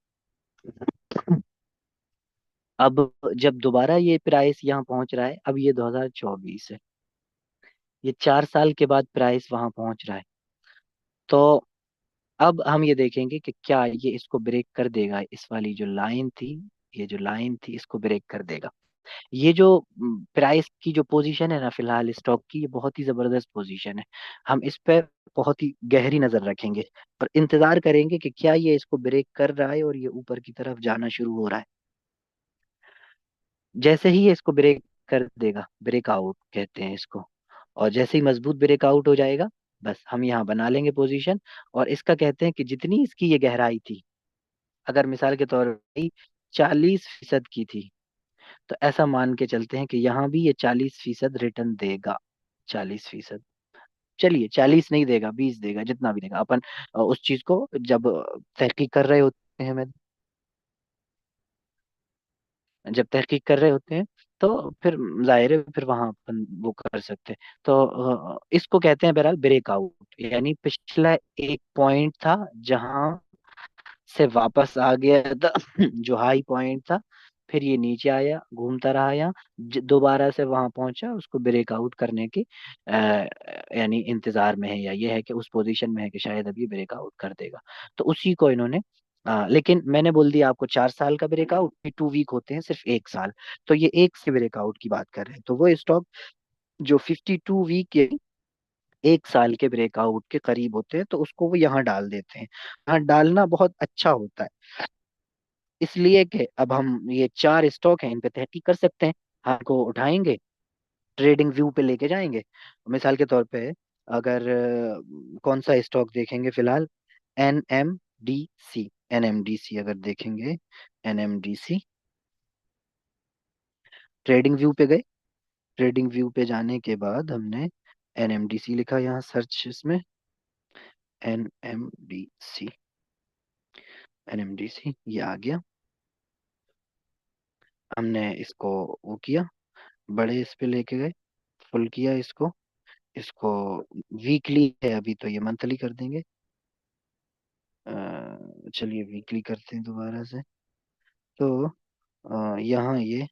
अब जब दोबारा ये प्राइस यहाँ पहुंच रहा है, अब ये 2024 है, ये 4 साल के बाद प्राइस वहां पहुंच रहा है। तो अब हम ये देखेंगे कि क्या ये इसको ब्रेक कर देगा, इस वाली जो लाइन थी, ये जो लाइन थी इसको ब्रेक कर देगा। ये जो प्राइस की जो पोजीशन है ना फिलहाल स्टॉक की, ये बहुत ही जबरदस्त पोजीशन है। हम इस पे बहुत ही गहरी नजर रखेंगे, पर इंतजार करेंगे कि क्या ये इसको ब्रेक कर रहा है और ये ऊपर की तरफ जाना शुरू हो रहा है। जैसे ही ये इसको ब्रेक कर देगा, ब्रेकआउट कहते हैं इसको, और जैसे ही मजबूत ब्रेकआउट हो जाएगा, बस हम यहाँ बना लेंगे पोजीशन। और इसका कहते हैं कि जितनी इसकी ये गहराई थी, अगर मिसाल के तौर पर 40% की थी, तो ऐसा मान के चलते हैं कि यहाँ भी ये 40% रिटर्न देगा। 40%, चलिए 40 नहीं देगा, 20 देगा, जितना भी देगा अपन उस चीज को जब तहकीक कर रहे होते हैं। मैं जब तहकीक कर रहे होते हैं, तो फिर जाहिर है फिर वहां अपन वो कर सकते हैं। तो इसको कहते हैं बहरहाल ब्रेकआउट, यानी पिछला एक पॉइंट था जहां से वापस आ गया था जो हाई पॉइंट था, फिर ये नीचे आया, घूमता रहा यहाँ, दोबारा से वहां पहुंचा, उसको ब्रेकआउट करने की यानी इंतजार में है, या ये है कि उस पोजीशन में है कि शायद अब ये ब्रेकआउट कर देगा। तो उसी को इन्होंने लेकिन मैंने बोल दिया आपको 4 साल का ब्रेकआउट, 2 वीक होते हैं सिर्फ 1 साल। तो ये एक से ब्रेकआउट की बात कर रहे हैं, तो वो स्टॉक जो 52 वीक के 1 साल के ब्रेकआउट के करीब होते हैं, तो उसको वो यहाँ डाल देते हैं। यहाँ डालना बहुत अच्छा होता है, इसलिए कि अब हम ये 4 स्टॉक हैं, इन पे तहकीक कर सकते हैं, हमको उठाएंगे, ट्रेडिंग व्यू पे लेके जाएंगे। मिसाल के तौर पे अगर कौन सा स्टॉक देखेंगे फिलहाल, NMDC, NMDC अगर देखेंगे, NMDC ट्रेडिंग व्यू पे गए, ट्रेडिंग व्यू पे जाने के बाद हमने NMDC लिखा यहाँ सर्च इसमें, NMDC, NMDC ये आ गया। हमने इसको वो किया, बड़े इस पे लेके गए, फुल किया इसको, इसको वीकली है अभी, तो ये मंथली कर देंगे। चलिए वीकली करते हैं दोबारा से। तो यहाँ ये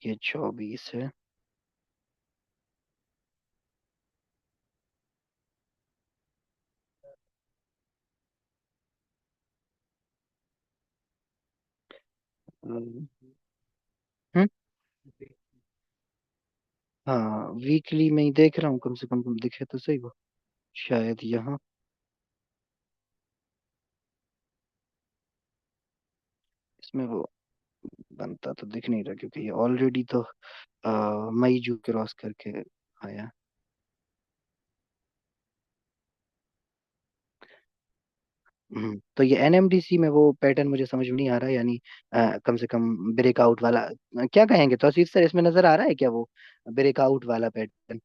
24 है। हम्म, हाँ वीकली में ही देख रहा हूँ, कम से कम दिखे तो सही वो, शायद यहाँ इसमें वो बनता तो दिख नहीं रहा, क्योंकि ये ऑलरेडी तो मई जून क्रॉस करके आया। तो ये NMDC में वो पैटर्न मुझे समझ में नहीं आ रहा है, यानी कम से कम ब्रेकआउट वाला क्या कहेंगे तो आशीष सर, इसमें नजर आ रहा है क्या वो ब्रेकआउट वाला पैटर्न,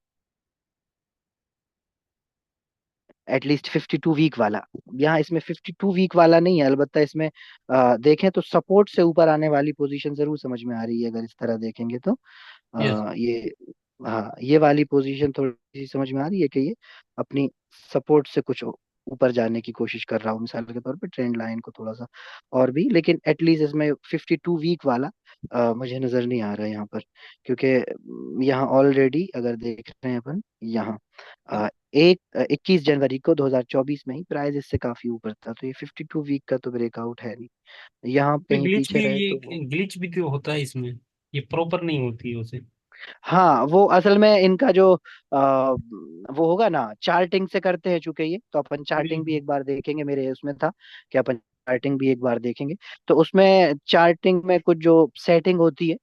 एटलीस्ट 52 वीक वाला? यहाँ इसमें 52 वीक वाला नहीं है, अलबत्ता इसमें देखें तो सपोर्ट से ऊपर आने वाली पोजीशन जरूर समझ में आ रही है, अगर इस तरह देखेंगे तो यस। ये, हाँ ये वाली पोजीशन थोड़ी सी समझ में आ रही है कि ये अपनी सपोर्ट से कुछ ऊपर जाने की कोशिश कर रहा हूँ, मिसाल के तौर पे ट्रेंड लाइन को थोड़ा सा और भी, लेकिन एटलीस्ट इसमें 52 वीक वाला मुझे नजर नहीं आ रहा है यहाँ पर, क्योंकि यहाँ ऑलरेडी अगर देख रहे हैं अपन यहाँ एक 21 जनवरी को 2024 में ही प्राइस इससे काफी ऊपर था, तो ये 52 वीक का तो ब्रेकआउट है नहीं, यहाँ कहीं ग्लिच पीछे भी, रहे तो वो। ये ग्लिच भी तो होता है इसमें, ये प्रॉपर नहीं होती है उसे। हाँ वो असल में इनका जो वो होगा ना, चार्टिंग से करते हैं चूंकि ये, तो अपन चार्टिंग भी बिल्कुल। एक बार देखेंगे, मेरे उसमें था कि अपन चार्टिंग भी एक बार देखेंगे। तो उसमें चार्टिंग में कुछ जो सेटिंग होती है,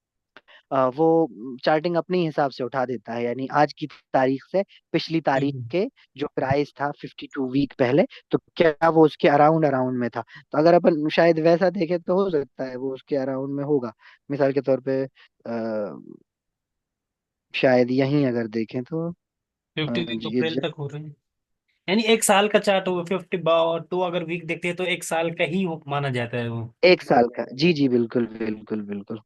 वो चार्टिंग अपने हिसाब से उठा देता है, यानी आज की तारीख से पिछली तारीख बिल्कुल के जो प्राइस था 52 वीक पहले, तो क्या वो उसके अराउंड अराउंड में था, तो अगर अपन शायद वैसा देखें तो हो सकता है वो उसके अराउंड में होगा। मिसाल के तौर पे शायद यहीं अगर देखें तो 52 ये अप्रैल तक हो रहे हैं, यानी एक साल का चार्ट हो 52, अगर वीक देखते हैं तो एक साल का ही माना जाता है वो। 1 साल का, जी जी बिल्कुल बिल्कुल बिल्कुल,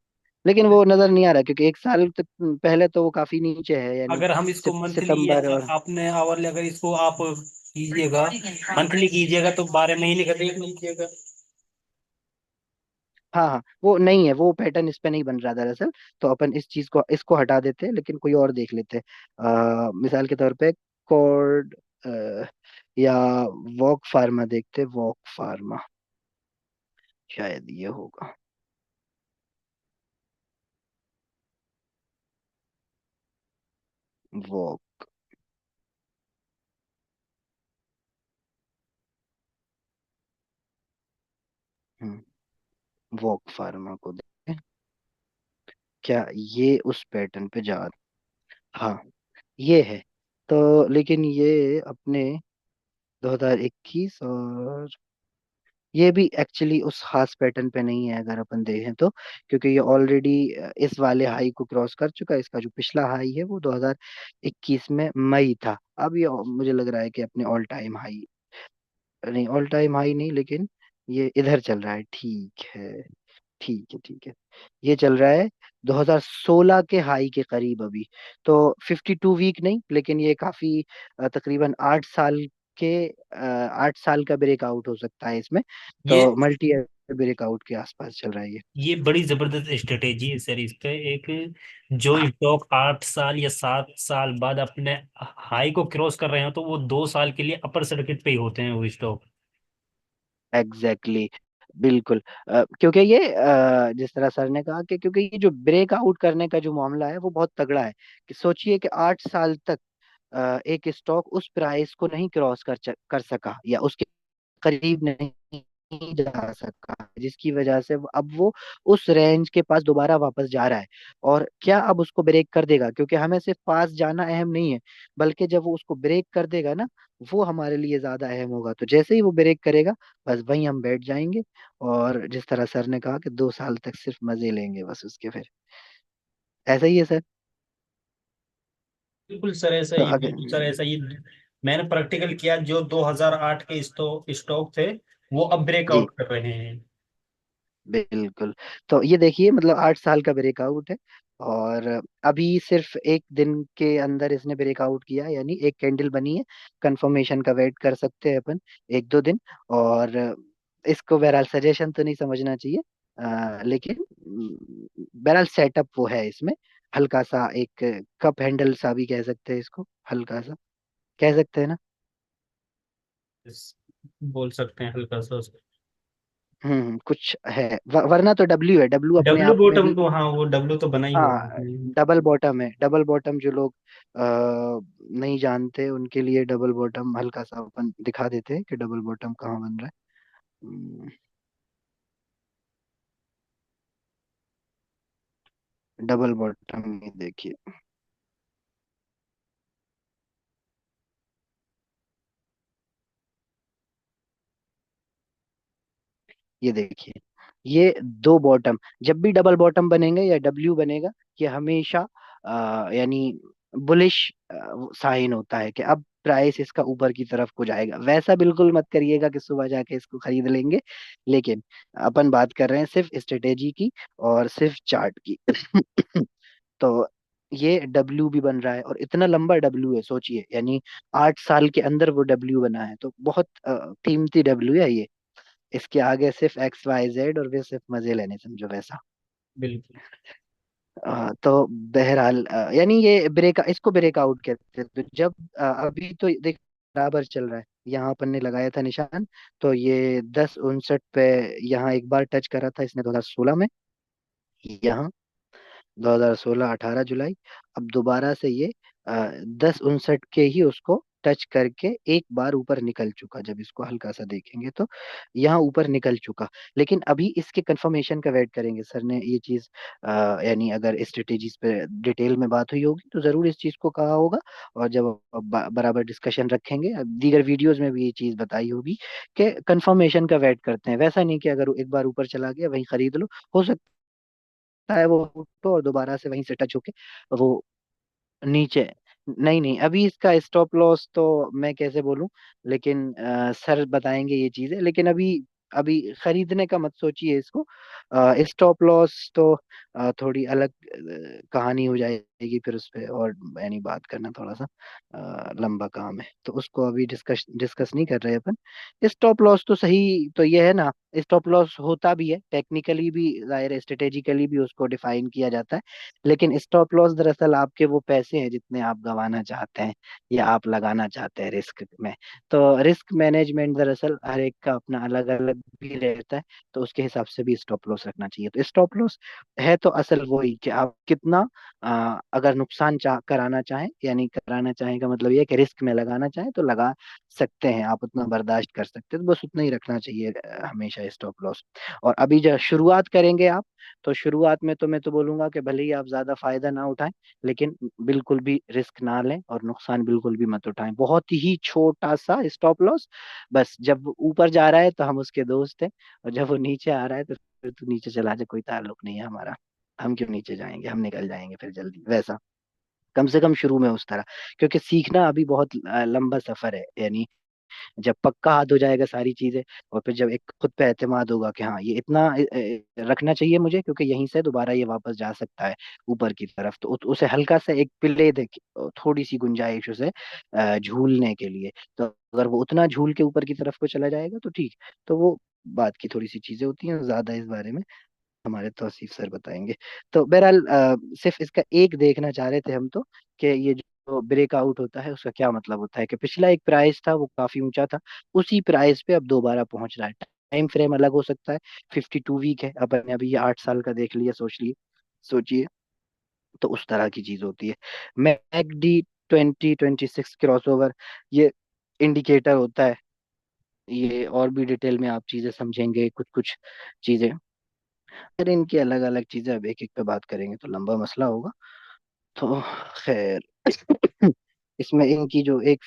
लेकिन वो नजर नहीं आ रहा, क्योंकि 1 साल तक पहले तो वो काफी नीचे है, यानी अगर हम इसको मंथली या सितंबर और, आपने आवरली, अगर इसको आप कीजिएगा, मंथली कीजिएगा तो 12 महीने का देख लीजिएगा। हाँ हाँ वो नहीं है, वो पैटर्न इस पे नहीं बन रहा दरअसल, तो अपन इस चीज को इसको हटा देते हैं, लेकिन कोई और देख लेते हैं। मिसाल के तौर पे कॉर्ड या वॉक फार्मा देखते, वॉक फार्मा शायद ये होगा, वॉक, वॉक फार्मा को देखते हैं, क्या ये उस पैटर्न पे जा रहा? हाँ ये है, तो लेकिन ये अपने 2021 और ये भी एक्चुअली उस खास पैटर्न पे नहीं है अगर अपन देखें तो, क्योंकि ये ऑलरेडी इस वाले हाई को क्रॉस कर चुका है, इसका जो पिछला हाई है वो 2021 में मई था, अब ये मुझे लग रहा है कि अपने ऑल टाइम हाई, नहीं ऑल टाइम हाई नहीं, लेकिन ये इधर चल रहा है, ठीक है। ठीक है, ठीक है। ये चल रहा है 2016 के हाई के करीब अभी। तो 52 वीक नहीं, लेकिन ये काफी तकरीबन 8 साल के 8 साल का ब्रेकआउट हो सकता है इसमें। ये तो मल्टी ब्रेकआउट के आसपास चल रहा है ये। ये बड़ी जबरदस्त स्ट्रेटेजी है सर इसका। एक जो स्टॉक 8 साल या 7 साल बाद अपने हाई को क्रॉस कर रहे हो, तो वो 2 साल के लिए अपर सर्किट पे ही होते हैं वो स्टॉक। एग्जैक्टली exactly, बिल्कुल। क्योंकि ये जिस तरह सर ने कहा कि क्योंकि ये जो ब्रेकआउट करने का जो मामला है वो बहुत तगड़ा है। कि सोचिए कि 8 साल तक एक स्टॉक उस प्राइस को नहीं क्रॉस कर सका या उसके करीब नहीं जा सका, जिसकी वजह से अब वो उस रेंज के पास दोबारा वापस जा रहा है। और क्या अब उसको ब्रेक कर देगा? क्योंकि हमें सिर्फ पास जाना अहम नहीं है, बल्कि जब वो उसको ब्रेक कर देगा ना, वो हमारे लिए ज्यादा अहम होगा। तो जैसे ही वो ब्रेक करेगा, बस वहीं हम बैठ जाएंगे। और जिस तरह सर ने कहा कि 2 साल तक सिर्फ मजे लेंगे बस उसके, फिर ऐसा ही है सर। बिल्कुल सर ऐसा तो ही, अगर बिल्कुल सर ऐसा ही। मैंने प्रैक्टिकल किया, जो 2008 के स्टॉक थे वो अब जी ब्रेकआउट कर रहे हैं। बिल्कुल। तो ये देखिए, मतलब 8 साल का ब्रेकआउट है। और अभी सिर्फ एक दिन के अंदर इसने ब्रेकआउट किया, यानी एक कैंडल बनी है। कंफर्मेशन का वेट कर सकते हैं अपन 1-2 दिन। और इसको बहरहाल सजेशन तो नहीं समझना चाहिए, लेकिन बहरहाल सेटअप वो है इसमें। हल्का सा एक कप हैंडल सा भी कह सकते हैं इसको, हल्का सा कह सकते हैं ना। बोल सकते हैं हल्का सा। कुछ है, वरना तो डब्ल्यू है, डब्ल्यू अपने डब्लू आप में बॉटम भी। तो, हाँ वो डब्लू तो बना ही हुआ है हाँ, उसमें। डबल बॉटम है। डबल बॉटम जो लोग नहीं जानते उनके लिए डबल बॉटम हल्का सा अपन दिखा देते हैं कि डबल बॉटम कहाँ बन रहा है। डबल बॉटम ये देखिए, ये देखिए, ये दो बॉटम, जब भी डबल बॉटम बनेंगे या डब्ल्यू बनेगा, ये हमेशा यानी बुलिश साइन होता है कि अब प्राइस इसका ऊपर की तरफ को जाएगा। वैसा बिल्कुल मत करिएगा कि सुबह जाके इसको खरीद लेंगे। लेकिन अपन बात कर रहे हैं सिर्फ स्ट्रेटेजी की और सिर्फ चार्ट की। तो ये डब्ल्यू भी बन रहा है, और इतना लंबा डब्ल्यू है, सोचिए, यानी 8 साल के अंदर वो डब्ल्यू बना है। तो बहुत कीमती डब्ल्यू है ये। इसके आगे सिर्फ XYZ, और वे सिर्फ मजे लेने समझो वैसा। बिल्कुल। तो बहरहाल यानी ये ब्रेक, इसको ब्रेकआउट कहते हैं। तो जब अभी तो देख बराबर चल रहा है, यहाँ अपन ने लगाया था निशान। तो ये 10:59 पे यहाँ एक बार टच करा था इसने 2016 में, यहाँ 2016 18 जुलाई। अब दोबारा से ये 10:59 के ही उसको टच करके एक बार ऊपर निकल चुका। जब इसको हल्का सा देखेंगे तो यहाँ ऊपर निकल चुका। लेकिन अभी इसके कंफर्मेशन का वेट करेंगे। सर ने ये चीज यानी अगर स्ट्रेटेजीज पे डिटेल में बात हुई होगी तो जरूर इस चीज को कहा होगा। और जब बराबर डिस्कशन रखेंगे, अब दीगर वीडियोस में भी ये चीज बताई होगी कि कंफर्मेशन का वेट करते हैं। वैसा नहीं कि अगर एक बार ऊपर चला गया वहीं खरीद लो। हो सकता है वो उठो और दोबारा से वहीं से टच होके वो नीचे। नहीं नहीं, अभी इसका स्टॉप लॉस तो मैं कैसे बोलूं, लेकिन सर बताएंगे ये चीजें। लेकिन अभी अभी खरीदने का मत सोचिए इसको। स्टॉप लॉस तो थोड़ी अलग कहानी हो जाएगी फिर उस पे, और यानी बात करना थोड़ा सा लंबा काम है, तो उसको अभी डिस्कस डिस्कस नहीं कर रहे अपन। स्टॉप लॉस तो सही तो ये है ना, स्टॉप लॉस होता भी है टेक्निकली भी, जाहिर है स्ट्रेटेजिकली भी उसको डिफाइन किया जाता है। लेकिन स्टॉप लॉस दरअसल आपके वो पैसे हैं जितने आप गंवाना चाहते हैं या आप लगाना चाहते हैं रिस्क में। तो रिस्क मैनेजमेंट दरअसल हर एक का अपना अलग अलग भी रहता है। तो उसके हिसाब से भी स्टॉप लॉस रखना चाहिए। तो स्टॉप लॉस है तो असल वही कि आप कितना अगर नुकसान कराना चाहें, यानी कराना चाहें का मतलब ये है कि रिस्क में लगाना चाहें तो लगा सकते हैं आप, उतना बर्दाश्त कर सकते हैं। तो बस उतना ही रखना चाहिए हमेशा स्टॉप लॉस। और अभी जब शुरुआत करेंगे आप, तो शुरुआत में तो मैं तो बोलूंगा कि भले ही आप ज्यादा फायदा ना उठाएं, लेकिन बिल्कुल भी रिस्क ना लें और नुकसान बिल्कुल भी मत उठाएं। बहुत ही छोटा सा स्टॉप लॉस, बस जब वो ऊपर जा रहा है तो हम उसके दोस्त हैं, और जब वो नीचे आ रहा है तो फिर तो नीचे चला जाए, कोई ताल्लुक नहीं है हमारा। हम क्यों नीचे जाएंगे, हम निकल जाएंगे फिर जल्दी, वैसा। कम से कम शुरू में उस तरह, क्योंकि सीखना अभी बहुत लंबा सफर है, यानी जब पक्का हाथ हो जाएगा सारी चीजें, और फिर जब एक खुद पे एतमाद होगा कि हाँ ये इतना रखना चाहिए मुझे, क्योंकि यहीं से दोबारा ये वापस जा सकता है ऊपर की तरफ, तो उसे हल्का सा एक पिले दे थोड़ी सी गुंजाइश उसे झूलने के लिए। तो अगर वो उतना झूल के ऊपर की तरफ को चला जाएगा तो ठीक। तो वो बात की थोड़ी सी चीजें होती हैं, ज्यादा इस बारे में हमारे तौसीफ सर बताएंगे। तो बहरहाल सिर्फ इसका एक देखना चाह रहे थे हम तो, कि ये जो ब्रेकआउट होता है उसका क्या मतलब होता है, कि पिछला एक प्राइस था वो काफी ऊंचा था, उसी प्राइस पे अब दोबारा पहुंच रहा है। टाइम फ्रेम अलग हो सकता है, 52 वीक है, अपन ने अभी ये 8 साल का देख लिया, सोचिए। तो उस तरह की चीज होती है। मैकडी 2026 क्रॉसओवर, ये इंडिकेटर होता है। ये और भी डिटेल में आप चीजें समझेंगे, कुछ कुछ चीजें, अगर इनकी अलग अलग चीजें अब एक एक पे बात करेंगे तो लंबा मसला होगा। तो खैर इसमें इनका जो एक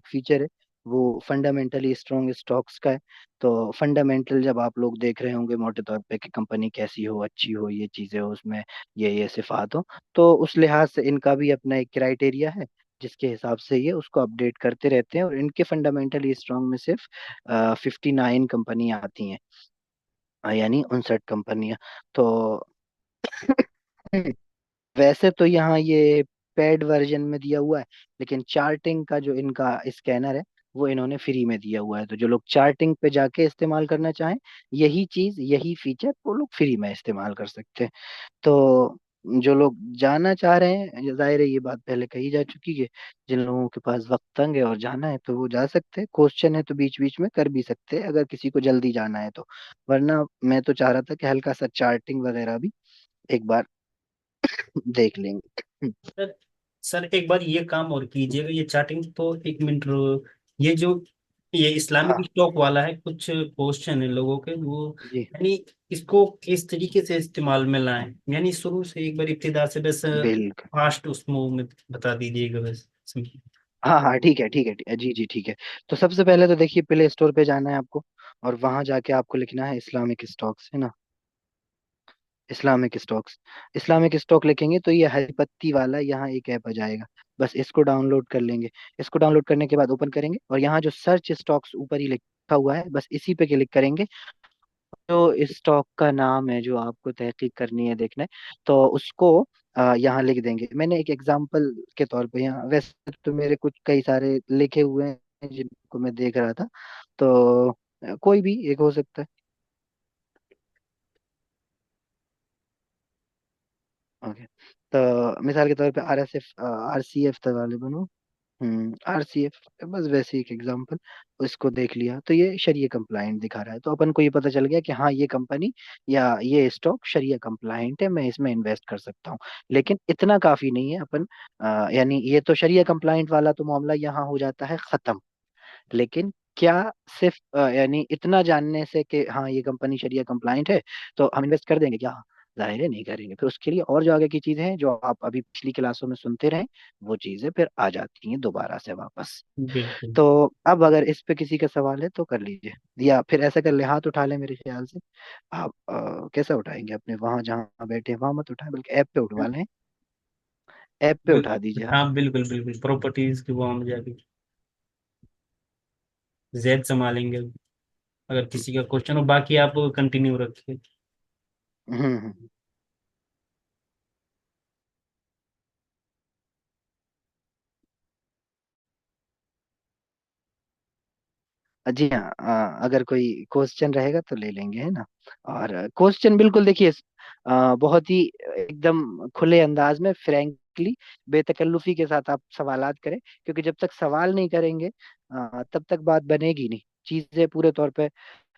फीचर है वो फंडामेंटली स्ट्रॉन्ग स्टॉक्स का है। तो फंडामेंटल जब आप लोग देख रहे होंगे मोटे तौर पे कि कंपनी कैसी हो, अच्छी हो, ये चीजें हो, उसमें ये सिफात हो, तो उस लिहाज से इनका भी अपना एक क्राइटेरिया है जिसके हिसाब से ये उसको अपडेट करते रहते हैं। और इनके फंडामेंटली स्ट्रॉन्ग में सिर्फ 59 कंपनियां आती हैं, यानी 59 कंपनियां। तो वैसे तो यहाँ ये पेड वर्जन में दिया हुआ है, लेकिन चार्टिंग का जो इनका स्कैनर है वो इन्होंने फ्री में दिया हुआ है। तो जो लोग चार्टिंग पे जाके इस्तेमाल करना चाहें, यही चीज यही फीचर वो लोग फ्री में इस्तेमाल कर सकते हैं। तो जो लोग जाना चाह रहे हैं, जाहिर है ये बात पहले कही जा चुकी है, जिन लोगों के पास वक्त तंग है और जाना है तो वो जा सकते हैं, क्वेश्चन है तो बीच बीच में कर भी सकते हैं अगर किसी को जल्दी जाना है तो। वरना मैं तो चाह रहा था कि हल्का सा चार्टिंग वगैरह भी एक बार देख लेंगे। सर सर एक बार ये काम और कीजिएगा, ये चार्टिंग तो एक मिनट ये जो ये इस्लामिक हाँ स्टॉक वाला है, कुछ क्वेश्चन है लोगों के वो, जी यानी इसको किस तरीके से इस्तेमाल में लाएं, यानी शुरू से एक बार इब्तिदा से बस बिल्कुल। फास्ट उस मुंह में बता दीजिएगा बस। हाँ हाँ ठीक है ठीक है जी जी ठीक है। तो सबसे पहले तो देखिए प्ले स्टोर पे जाना है आपको, और वहां जाके आपको लिखना है इस्लामिक स्टॉक्स, है ना, इस्लामिक स्टॉक्स। इस्लामिक स्टॉक लिखेंगे तो ये हरी पत्ती वाला यहाँ एक ऐप आ जाएगा, बस इसको डाउनलोड कर लेंगे। इसको डाउनलोड करने के बाद ओपन करेंगे, और यहाँ जो सर्च स्टॉक्स ऊपर ही लिखा हुआ है बस इसी पे क्लिक करेंगे। जो इस स्टॉक का नाम है जो आपको तहकीक करनी है, देखना है, तो उसको यहाँ लिख देंगे। मैंने एक एग्जांपल के तौर पे यहाँ, वैसे तो मेरे कुछ कई सारे लिखे हुए हैं जिनको मैं देख रहा था, तो कोई भी एक हो सकता है। ओके, तो मिसाल के तौर पे RCF वाले बनो, RCF, बस वैसे एक एग्जांपल, इसको देख लिया तो ये शरीय कंप्लाइंट दिखा रहा है, तो अपन को ये पता चल गया कि हाँ ये कंपनी या ये स्टॉक शरीय कंप्लाइंट है, मैं इसमें इन्वेस्ट कर सकता हूँ। लेकिन इतना काफी नहीं है अपन, यानी ये तो शरीय कंप्लाइंट वाला तो मामला यहाँ हो जाता है खत्म। लेकिन क्या सिर्फ यानी इतना जानने से कि हाँ ये कंपनी शरिया कंप्लाइंट है तो हम इन्वेस्ट कर देंगे क्या? जाहिर है नहीं करेंगे। फिर उसके लिए और जो आगे की चीजें हैं जो आप अभी पिछली क्लासों में सुनते रहे, वो चीजें फिर आ जाती हैं दोबारा से वापस। बिल्कुल। तो अब अगर इस पे किसी का सवाल है तो कर लीजिए, या फिर ऐसा कर ले, हाथ उठा ले, मेरे ख्याल से आप कैसा उठाएंगे, अपने वहां जहाँ बैठे हैं वहां मत उठाएं, बल्कि ऐप पे उठवा लें, ऐप पे उठा दीजिए हाथ। हाँ बिल्कुल बिल्कुल, प्रॉपर्टीज की वो हम जाके जेड संभालेंगे अगर किसी का क्वेश्चन हो, बाकी आप कंटिन्यू रखिए। हम्म। जी हाँ, अगर कोई क्वेश्चन रहेगा तो ले लेंगे, है ना। और क्वेश्चन बिल्कुल देखिए, बहुत ही एकदम खुले अंदाज में, फ्रैंकली, बेतकल्लुफी के साथ आप सवालात करें, क्योंकि जब तक सवाल नहीं करेंगे तब तक बात बनेगी नहीं। चीजें पूरे तौर पे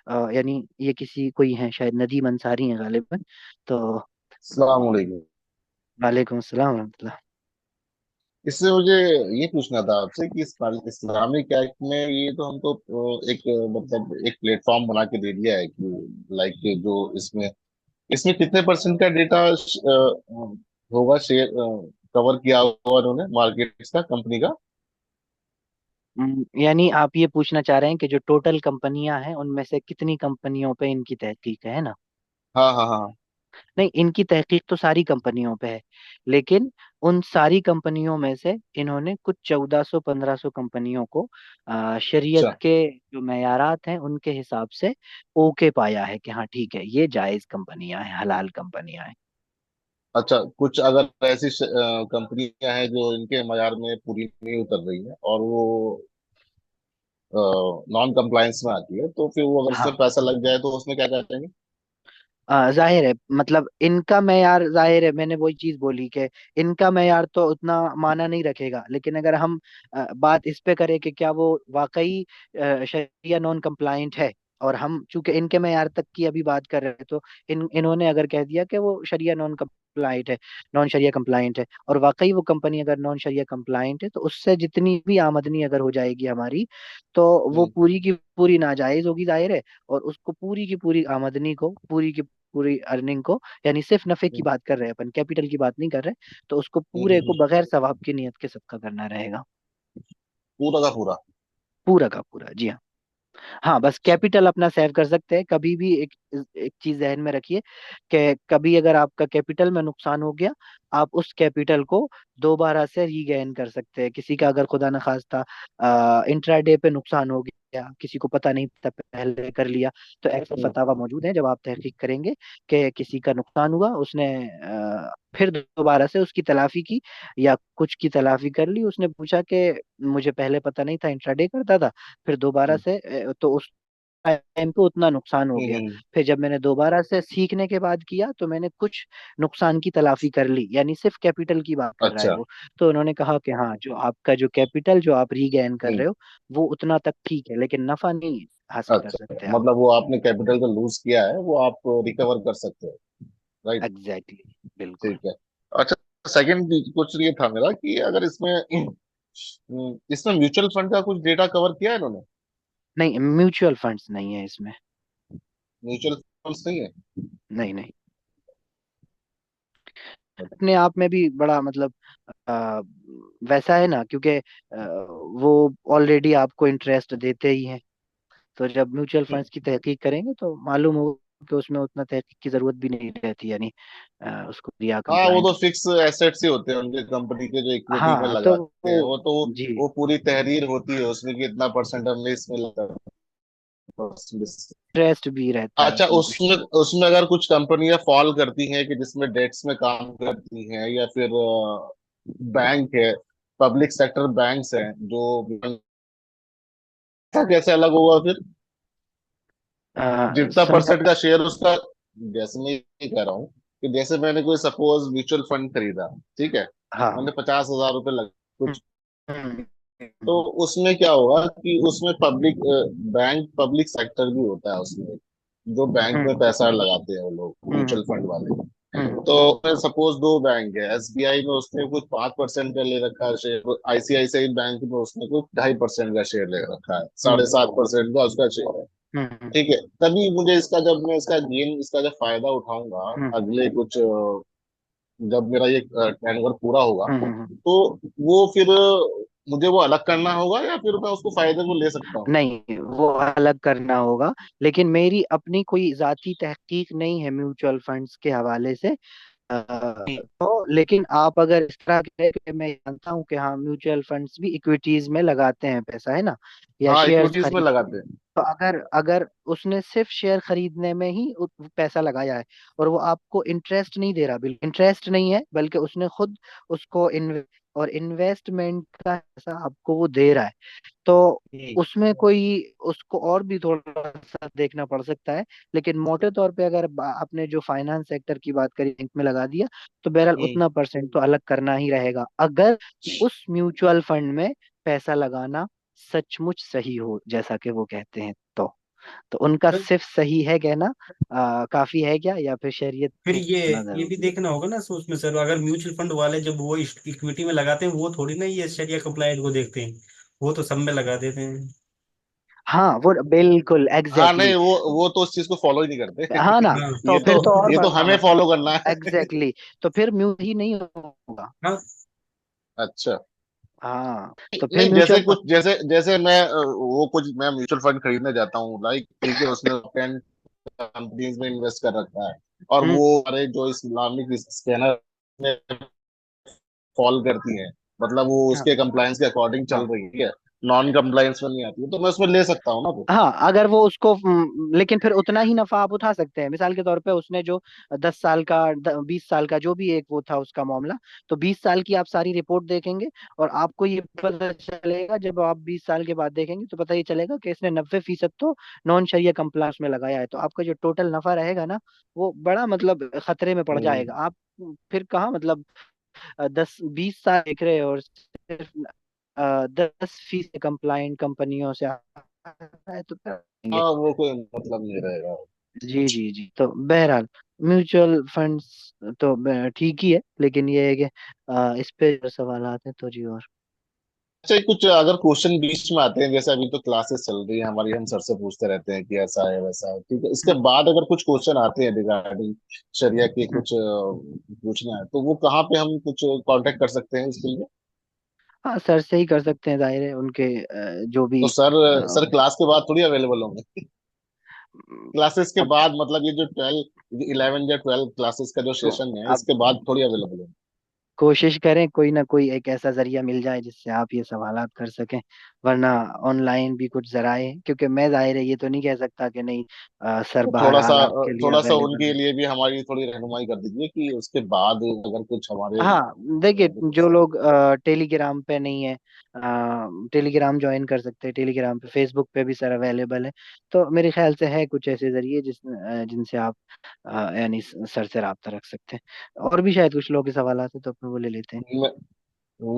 यानी ये किसी कोई है, शायद नदीम अंसारी हैं गालिबन, तो अस्सलाम वालेकुम। वालेकुम अस्सलाम वरहमतुल्लाह। इससे मुझे ये पूछना था आपसे कि इस्लामिक एक्ट में ये तो हमको एक मतलब एक प्लेटफॉर्म बना के दे दिया है कि लाइक जो इसमें इसमें कितने परसेंट का डेटा होगा, शेयर कवर किया हुआ उन्होंने मार्केट का, कंपनी का। यानी आप ये पूछना चाह रहे हैं कि जो टोटल कंपनियां हैं उनमें से कितनी कंपनियों पे इनकी तहकीक है ना। हाँ हाँ हाँ। नहीं, इनकी तहकीक तो सारी कंपनियों पे है, लेकिन उन सारी कंपनियों में से इन्होंने कुछ 1400 1500 कंपनियों को शरीयत अच्छा के जो मेयारात हैं उनके हिसाब से ओके पाया है कि हाँ ठीक है, ये जायज कंपनियां हैं, हलाल कंपनियां हैं। अच्छा, कुछ अगर ऐसी कंपनियां हैं जो इनके मयार में पूरी नहीं उतर रही है और वो नॉन कंप्लायंस में आती है, तो फिर वो अगर उसमें हाँ, पैसा लग जाए तो उसमें क्या कहते हैं? जाहिर है, मतलब इनका मैयार जाहिर है, मैंने वही चीज बोली कि इनका मैयार तो उतना माना नहीं रखेगा, लेकिन अगर हम बात इस पे करें कि क्या वो वाकई शरिया नॉन कंप्लाइंट है, और हम चूंकि इनके मैयार तक की अभी बात कर रहे हैं, तो इन्होंने अगर कह दिया कि वो शरिया नॉन कंप्लाइंट है, नॉन शरिया कंप्लाइंट है, और वाकई वो कंपनी अगर नॉन शरिया कंप्लाइंट है, तो उससे जितनी भी आमदनी अगर हो जाएगी हमारी, तो वो हम्म, पूरी की पूरी नाजायज होगी, जाहिर है। और उसको पूरी की पूरी आमदनी को, पूरी की पूरी अर्निंग को, यानी सिर्फ नफे की हम्म, बात कर रहे हैं, अपन कैपिटल की बात नहीं कर रहे, तो उसको हम्म, पूरे को बगैर सवाब की नियत के सबका करना रहेगा। पूरा का पूरा। पूरा का पूरा, जी हाँ। हाँ, बस कैपिटल अपना सेव कर सकते हैं। कभी भी एक एक चीज ध्यान में रखिए कि कभी अगर आपका कैपिटल में नुकसान हो गया, आप उस कैपिटल को दोबारा से रीगेन कर सकते हैं। किसी का अगर खुदा न खास्ता इंट्राडे पे नुकसान हो गया, किसी को पता नहीं था, पहले कर लिया, तो ऐसे हम्म, फतावा मौजूद है, जब आप तहकीक करेंगे कि किसी का नुकसान हुआ, उसने फिर दोबारा से उसकी तलाफी की, या कुछ की तलाफी कर ली, उसने पूछा कि मुझे पहले पता नहीं था, इंट्राडे करता था, फिर दोबारा हम्म, से तो उस टाइम पे उतना नुकसान हो गया, हम्म, फिर जब मैंने दोबारा से सीखने के बाद किया, तो मैंने कुछ नुकसान की तलाफी कर ली, यानी सिर्फ कैपिटल की बात कर रहा है अच्छा। वो। तो उन्होंने कहा कि हाँ, जो आपका जो कैपिटल जो आप रीगेन कर हम्म, रहे हो, वो उतना तक ठीक है, लेकिन नफा नहीं हासिल कर अच्छा, सकते आप। मतलब वो आपने कैपिटल जो लूज किया है वो आप रिकवर कर सकते हो, राइट? एग्जैक्टली, बिल्कुल। ठीक है। अच्छा, सेकंड कुछ ये था मेरा कि अगर इसमें इसमें म्यूचुअल फंड का कुछ डेटा कवर किया है इन्होंने? नहीं, म्यूचुअल फंड्स नहीं है इसमें। म्यूचुअल फंड्स नहीं है? नहीं नहीं, अपने आप में भी बड़ा मतलब आ, वैसा है ना, क्योंकि वो ऑलरेडी आपको इंटरेस्ट देते ही हैं, तो जब म्यूचुअल फंड्स की तहकीक करेंगे तो मालूम हो कि उसमें उतना तहकीक की जरूरत भी नहीं रहती, यानी उसको रिया हाँ, वो कंप्लाइंट। तो फिक्स एसेट्स ही होते हैं उनके, कंपनी के जो इक्विटी में हाँ, तो लगाते हैं वो वो, तो जी, वो पूरी तहरीर होती है उसमें कि इतना परसेंट हमने इसमें लगा। इंटरेस्ट भी रहता है अच्छा, उसमें कुछ उसमें तो। उसमें अगर कुछ कंपनियां फॉल करती हैं कि जिसमें डेट्स में काम करती हैं, या फिर बैंक है, पब्लिक सेक्टर बैंक्स हैं जो, कैसे अलग होगा फिर? जितना परसेंट समझ। का शेयर उसका, जैसे मैं ये कह रहा हूँ कि जैसे मैंने कोई सपोज म्यूचुअल फंड खरीदा, ठीक है, हाँ। मैंने 50,000 रुपये लगा हम्म, कुछ, हम्म, तो हम्म, उसमें क्या होगा कि उसमें पब्लिक बैंक पब्लिक सेक्टर भी होता है उसमें, जो बैंक में हम्म, पैसा लगाते हैं वो लोग हम्म, म्यूचुअल फंड वाले। हम्म, तो सपोज दो बैंक है, एसबीआई में उसने कुछ 5% का ले रखा है शेयर, आईसीआईसीआई बैंक में उसने कुछ 2.5% का शेयर ले रखा है, हम्म, 7.5% का उसका शेयर है। हम्म, ठीक है, तभी मुझे इसका, जब मैं इसका गेन, इसका जब फायदा उठाऊंगा हम्म, अगले कुछ जब मेरा ये टेन्योर पूरा होगा, हम्म। तो वो फिर मुझे वो अलग करना होगा या फिर मैं उसको फायदे को ले सकता हूँ? नहीं, वो अलग करना होगा, लेकिन मेरी अपनी कोई जाती तहकीक नहीं है म्यूचुअल फंड्स के हवाले से। तो लेकिन आप अगर इस तरह के, कि मैं जानता हूँ कि हाँ, म्यूचुअल फंड्स भी इक्विटीज में लगाते हैं पैसा, है ना, या हाँ, शेयर्स इक्विटीज में खरीदते लगाते हैं। हैं। तो अगर अगर उसने सिर्फ शेयर खरीदने में ही पैसा लगाया है, और वो आपको इंटरेस्ट नहीं दे रहा, बिल्कुल इंटरेस्ट नहीं है, बल्कि उसने खुद उसको और इन्वेस्टमेंट का पैसा आपको वो दे रहा है, तो उसमें कोई, उसको और भी थोड़ा सा देखना पड़ सकता है। लेकिन मोटे तौर पे अगर आपने जो फाइनेंस सेक्टर की बात करी, बैंक में लगा दिया, तो बहरहाल उतना परसेंट तो अलग करना ही रहेगा, अगर उस म्यूचुअल फंड में पैसा लगाना सचमुच सही हो, जैसा कि वो कहते हैं, तो उनका सिर्फ सही है कहना काफी है क्या, या फिर शरीयत फिर को ये मानना ये भी जरूरी है? देखना होगा ना, सो उसमें सर अगर म्यूचुअल फंड वाले जब वो इक्विटी में लगाते हैं, वो थोड़ी ना ये शरिया कंप्लायंट को देखते हैं, वो तो सब में लगा देते हैं। हाँ, वो बिल्कुल हाँ, एग्जैक्टली नहीं, exactly। वो तो उस चीज को फॉलो ही नहीं करते। हाँ ना, हाँ तो ये तो फिर तो और ये तो बड़ा हमें मसला। फॉलो करना है। Exactly exactly। तो फिर म्यू ही नहीं होगा। हाँ। हाँ, तो फिर नहीं, जैसे म्यूचुअल फंड। कुछ, जैसे जैसे मैं वो कुछ मैं म्यूचुअल फंड खरीदने जाता हूँ, लाइक ठीक है, उसने 10 कंपनीज में इन्वेस्ट कर रखा है, और हम्म। वो हमारे जो इस्लामिक स्कैनर में फॉल करती हैं, मतलब वो हाँ उसके कंप्लायंस के अकॉर्डिंग चल हाँ रही है, नॉन कंप्लायंस में नहीं आती है, तो मैं उसमें ले सकता हूँ ना फिर। हाँ, अगर वो उसको लेकिन फिर उतना ही नफा आप उठा सकते हैं। मिसाल के तौर पे उसने जो 10 साल का 20 साल का जो भी एक वो था उसका मामला, तो 20 साल की आप सारी रिपोर्ट देखेंगे और आपको ये पता चलेगा, जब आप 20 साल के बाद देखेंगे तो पता ये चलेगा कि इसने 90% तो नॉन शरिया कंप्लायंस में लगाया है। तो आपका जो टोटल नफा रहेगा ना, वो बड़ा मतलब खतरे में पड़ जाएगा। हम्म। आप फिर कहाँ मतलब 10 20 साल देख रहे हो और सिर्फ 10% कंप्लाइंट कंपनियों से आ रहा है तो करेंगे। हाँ, वो कोई मतलब नहीं रहेगा। जी जी जी। तो बहरहाल म्यूचुअल फंड्स तो ठीक ही है, लेकिन ये है कि इस पे जो सवाल आते हैं तो जी। और अच्छा, कुछ अगर क्वेश्चन बीच में आते हैं, जैसे अभी तो क्लासेस चल रही है हमारी, हम सर से पूछते रहते हैं कि ऐसा है वैसा है, ठीक है, इसके हम्म, बाद अगर कुछ क्वेश्चन आते हैं रिगार्डिंग शरिया के हम्म। कुछ पूछना है, तो वो कहाँ पे हम कुछ कांटेक्ट कर सकते हैं इसके लिए? हाँ, सर से ही कर सकते हैं, जाहिर है उनके जो तो भी सर क्लास के बाद थोड़ी अवेलेबल होंगे? क्लासेस के अब बाद मतलब ये जो 11 या 12 क्लासेस का जो तो सेशन है, अब इसके बाद थोड़ी अवेलेबल होंगे? कोशिश करें कोई ना कोई एक ऐसा जरिया मिल जाए जिससे आप ये सवालात कर सकें, वरना ऑनलाइन भी कुछ जराए हैं। क्योंकि मैं जाहिर है ये तो नहीं कह सकता कि नहीं, सर तो बहरहाल आपके लिए थोड़ा सा अवेलेबल उनके है। लिए भी हमारी थोड़ी रहनुमाई कर दीजिए कि उसके बाद अगर कुछ हमारे हाँ देखिए, जो लोग टेलीग्राम पे नहीं है, टेलीग्राम ज्वाइन कर सकते हैं। टेलीग्राम पे, फेसबुक पे भी सर अवेलेबल है। तो मेरे ख्याल से है कुछ ऐसे जरिए जिनसे आप यानी सर से रब्ता रख सकते हैं। और भी शायद कुछ लोगों के सवाल आते हैं तो अपने वो ले लेते हैं। मैं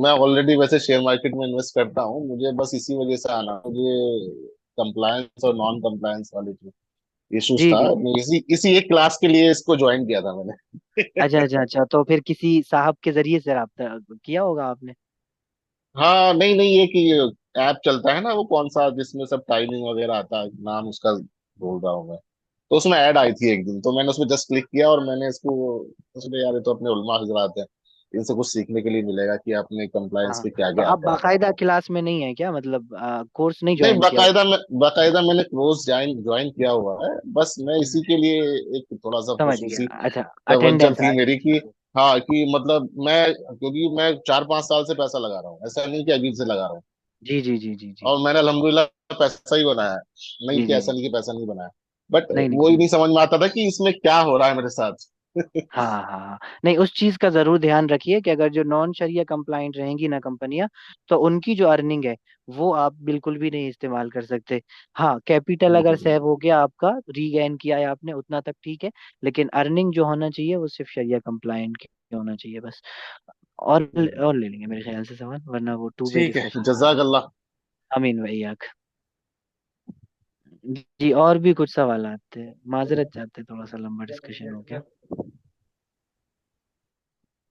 मैं ऑलरेडी वैसे शेयर मार्केट में इन्वेस्ट करता हूँ, मुझे बस इसी वजह से आना, मुझे कंप्लायंस और नॉन कंप्लायंस वाले जो इश्यूज जी था, जी। मैं इसी एक क्लास के लिए इसको ज्वाइन किया था मैंने। अच्छा अच्छा अच्छा, तो फिर किसी साहब के जरिए से रब्ता किया होगा आपने। हाँ, नहीं नहीं, ये कि ऐप चलता है ना, वो कौन सा जिसमें सब टाइमिंग वगैरह आता है, नाम उसका भूल रहा हूँ मैं। तो उसमें ऐड आई थी एक दिन, तो मैंने उसमें जस्ट क्लिक किया और मैंने इसको, उसमें यार ये तो अपने उलमा हजरात हैं, इनसे कुछ सीखने के लिए मिलेगा कि आपने कंप्लायंस हाँ, पे क्या तो क्या आप आता है। बाकायदा क्लास में नहीं है क्या, मतलब कोर्स नहीं नहीं, ज्वाइन किया हुआ? बाकायदा मैंने कोर्स ज्वाइन ज्वाइन किया हुआ है, बस मैं हम्म, इसी के लिए एक थोड़ा सा समझ गया। खसूसी अच्छा, तवज्जो अटेंडेंस आ थी गई मेरी थी कि, आपको। हाँ, कि मतलब मैं, क्योंकि मैं 4 5 साल से पैसा लगा रहा हूँ, ऐसा नहीं कि अभी से लगा रहा हूँ, जी जी जी जी जी और मैंने अल्हम्दुलिल्लाह पैसा ही बनाया है, नहीं जी कि जी ऐसा जी। नहीं कि पैसा नहीं बनाया, बट नहीं नहीं, वो ही समझ। नहीं समझ में आता था कि इसमें क्या हो रहा है मेरे साथ। हाँ हाँ हाँ, नहीं उस चीज का जरूर ध्यान रखिए कि अगर जो नॉन शरिया कंप्लाइंट रहेंगी ना कंपनियां, तो उनकी जो अर्निंग है वो आप बिल्कुल भी नहीं इस्तेमाल कर सकते। हाँ, कैपिटल अगर सेव हो गया आपका, रीगेन किया है आपने, उतना तक ठीक है। लेकिन अर्निंग जो होना चाहिए वो सिर्फ शरिया कंप्लाइंट की होना चाहिए बस। और ले लेंगे मेरे ख्याल से सवाल, वरना वो टू वे ठीक है, डिस्कशन हो जजाक जाएगा। अल्लाह। अमीन भैया। जी, और भी कुछ सवाल आते हैं, माजरत चाहते हैं, थोड़ा सा लंबा डिस्कशन हो गया।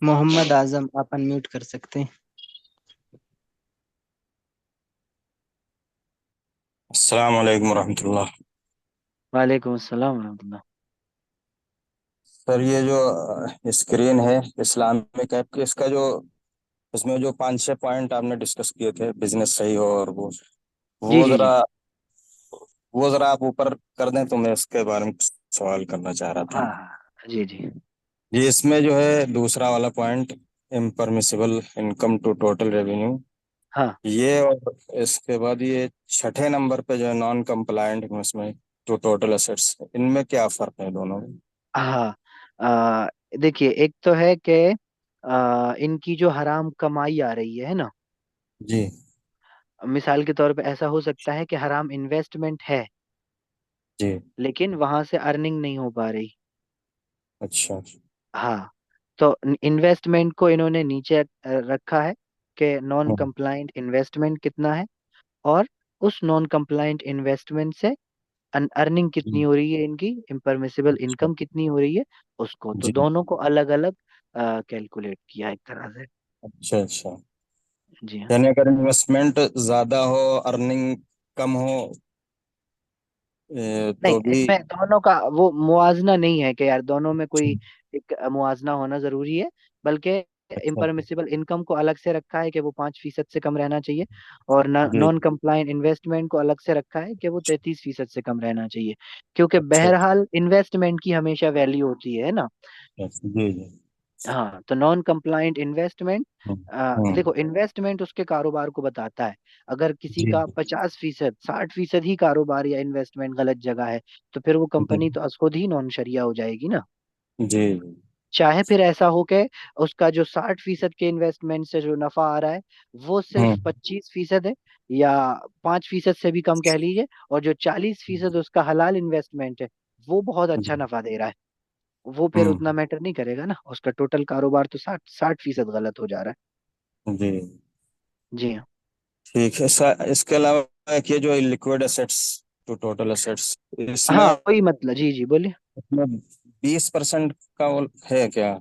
मोहम्मद आजम, आप अनम्यूट कर सकते हैं। अस्सलाम वालेकुम रहमतुल्लाह। वालेकुम अस्सलाम वरहमतुल्लाह। सर ये जो स्क्रीन है इस्लामिक ऐप की, इसका जो इसमें जो 5 6 पॉइंट आपने डिस्कस किए थे, बिजनेस सही हो और जी वो जी जी। जरा वो जरा आप ऊपर कर दें तो मैं इसके बारे में कुछ सवाल करना चाह रहा हाँ था। हाँ जी जी। ये इसमें जो है दूसरा वाला point, impermissible income to total revenue, हाँ ये और इसके बाद ये छठे नंबर पे जो है non compliant investment to total assets, इनमें क्या फर्क है दोनों में? हाँ। देखिए, एक तो है कि इनकी जो हराम कमाई आ रही है ना, जी मिसाल के तौर पे ऐसा हो सकता है कि हराम इन्वेस्टमेंट है, जी। लेकिन वहां से अर्निंग नहीं हो पा रही। अच्छा। हाँ, तो इन्वेस्टमेंट को इन्होंने नीचे रखा है कि नॉन कंप्लाइंट इन्वेस्टमेंट कितना है, और उस नॉन कंप्लाइंट इन्वेस्टमेंट से अर्निंग कितनी हम्म, हो रही है, इनकी इम्परमिसिबल अच्छा। इनकम कितनी हो रही है, उसको तो जी। दोनों को अलग अलग कैलकुलेट किया एक तरह से। अच्छा अच्छा। जी हाँ। यानी अगर इन्वेस्टमेंट ज्यादा हो, अर्निंग कम हो, नहीं, तो भी। इसमें दोनों का वो मुआवजना नहीं है कि यार दोनों में कोई एक मुआवजना होना जरूरी है, बल्कि अच्छा अच्छा। इम्परमिसिबल इनकम को अलग से रखा है कि वो 5% से कम रहना चाहिए, और जी नॉन कंप्लायंट इन्वेस्टमेंट को अलग से रखा है कि वो 33% से कम रहना चाहिए। क्योंकि अच्छा अच्छा। बहरहाल इन्वेस्टमेंट की हमेशा वैल्यू होती है ना। जी जी। हाँ, तो नॉन कंप्लायंट इन्वेस्टमेंट, हम्म देखो हम्म, इन्वेस्टमेंट उसके कारोबार को बताता है। अगर किसी जी का 50%, 60% ही कारोबार या इन्वेस्टमेंट गलत जगह है, तो फिर वो जी कंपनी तो खुद ही नॉन शरिया हो जाएगी ना। जी चाहे फिर ऐसा हो कि उसका जो 60% के इन्वेस्टमेंट से जो नफा आ रहा है वो सिर्फ हम्म 25% है, या 5% से भी कम कह लीजिए, और जो 40% उसका हलाल इन्वेस्टमेंट है वो बहुत जी अच्छा नफा दे रहा है, वो फिर उतना हम्म मैटर नहीं करेगा ना, उसका टोटल कारोबार तो 60% गलत हो जा रहा जी। है। जी हाँ। ठीक है। इसके अलावा एक ये जो liquid assets to total assets, हाँ इसमें वही मतलब, जी जी बोलिए। इसमें 20% का वो है क्या,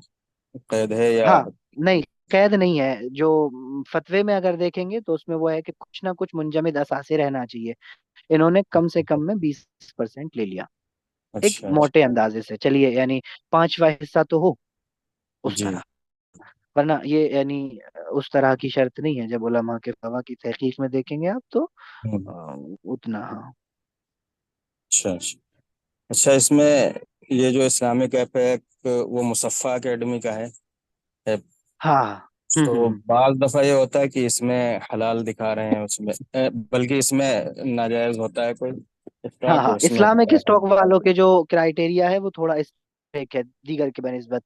कैद है या? हाँ, नहीं, कैद नहीं है। जो फतवे में अगर देखेंगे तो उसमें वो है कि कुछ ना कुछ मुंजमद असासे रहना चाहिए। इन्होंने कम से कम में 20% ले लिया, एक अच्छा मोटे अच्छा। अंदाजे से चलिए, यानी पांचवा हिस्सा तो हो उस जी। तरह। वरना ये यानी उस तरह की शर्त नहीं है, जब उलमा के फतवा की तहकीक में देखेंगे आप तो हम्म, उतना, हाँ। अच्छा अच्छा। अच्छा, इसमें ये जो इस्लामिक ऐप है, एक वो मुसफ़ा एकेडमी का है ऐप। हाँ। तो बाज दफा ये होता है कि इसमें हलाल दिखा रहे हैं, उसमें बल्कि इसमें नाजायज होता है कोई हाँ स्टॉक, हाँ, उसमें इस्लामिक बता रहे स्टॉक वालों के जो क्राइटेरिया है वो थोड़ा इस एक है दीगर के बनिस्बत।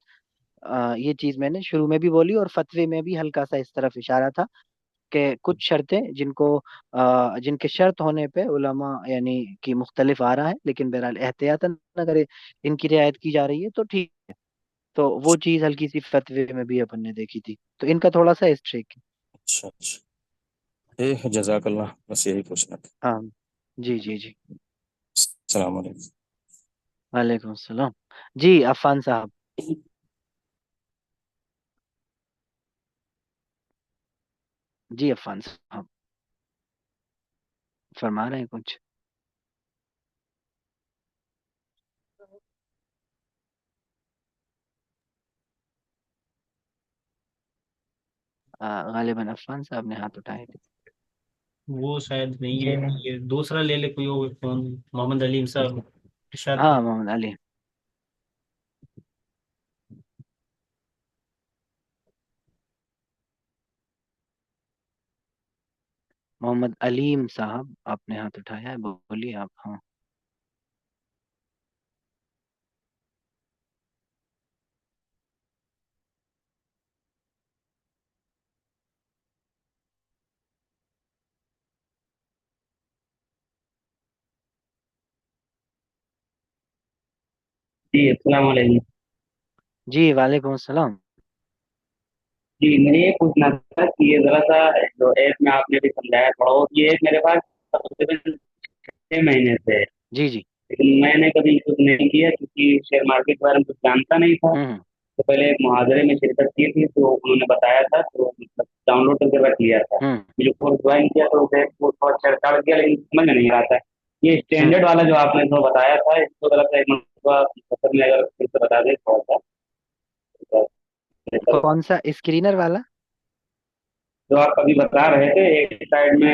ये चीज मैंने शुरू में भी बोली और फतवे में भी हल्का सा इस तरफ इशारा था कि कुछ शर्तें जिनको जिनके शर्त होने पे उलमा यानी कि मुख्तलिफ आ रहा है, लेकिन बहरहाल एहतियातन अगर इनकी रियायत की जा रही है तो ठीक है। तो वो चीज हल्की सी फतवे में भी अपन ने देखी थी, तो इनका थोड़ा सा स्ट्रिक है। अच्छा अच्छा। ठीक है, जजाकल्लाह, बस यही पूछना था। हाँ, जी जी जी। अस्सलाम वालेकुम। वालेकुम सलाम। जी अफान साहब। जी अफान साहब, फरमा रहे हैं कुछ? गालिबन अफान साहब ने हाथ उठाए थे। वो शायद नहीं है, ये दूसरा ले ले कोई और फोन। मोहम्मद अलीम साहब इरशाद हाँ, कर। मोहम्मद अली, मोहम्मद अलीम साहब आपने हाथ उठाया है, बोलिए आप। हाँ। जी अस्सलाम वालेकुम। जी वालेकुम सलाम। जी मैंने ये पूछना था कि ये जरा सा जो ऐप में आपने भी समझाया थोड़ा बहुत, ये ऐप मेरे पास तकरीबन 6 महीने से है, जी जी। लेकिन मैंने कभी यूज नहीं किया क्योंकि शेयर मार्केट के बारे में कुछ जानता नहीं था। हम्म तो पहले एक मुहावरे में शिरकत की थी तो उन्होंने बताया था, तो मतलब डाउनलोड करके रख लिया था। हम्म मुझे कोर्स ज्वाइन किया तो उस ऐप को थोड़ा चढ़ गया, लेकिन समझ में नहीं आता है। ये हम्म। स्टैंडर्ड वाला जो आपने जो बताया था इसको जरा सा एक मरतबा मतलब में अगर फिर से बता दें थोड़ा सा तो बेहतर होगा। कौन सा स्क्रीनर वाला? जो आप अभी बता रहे थे, एक साइड में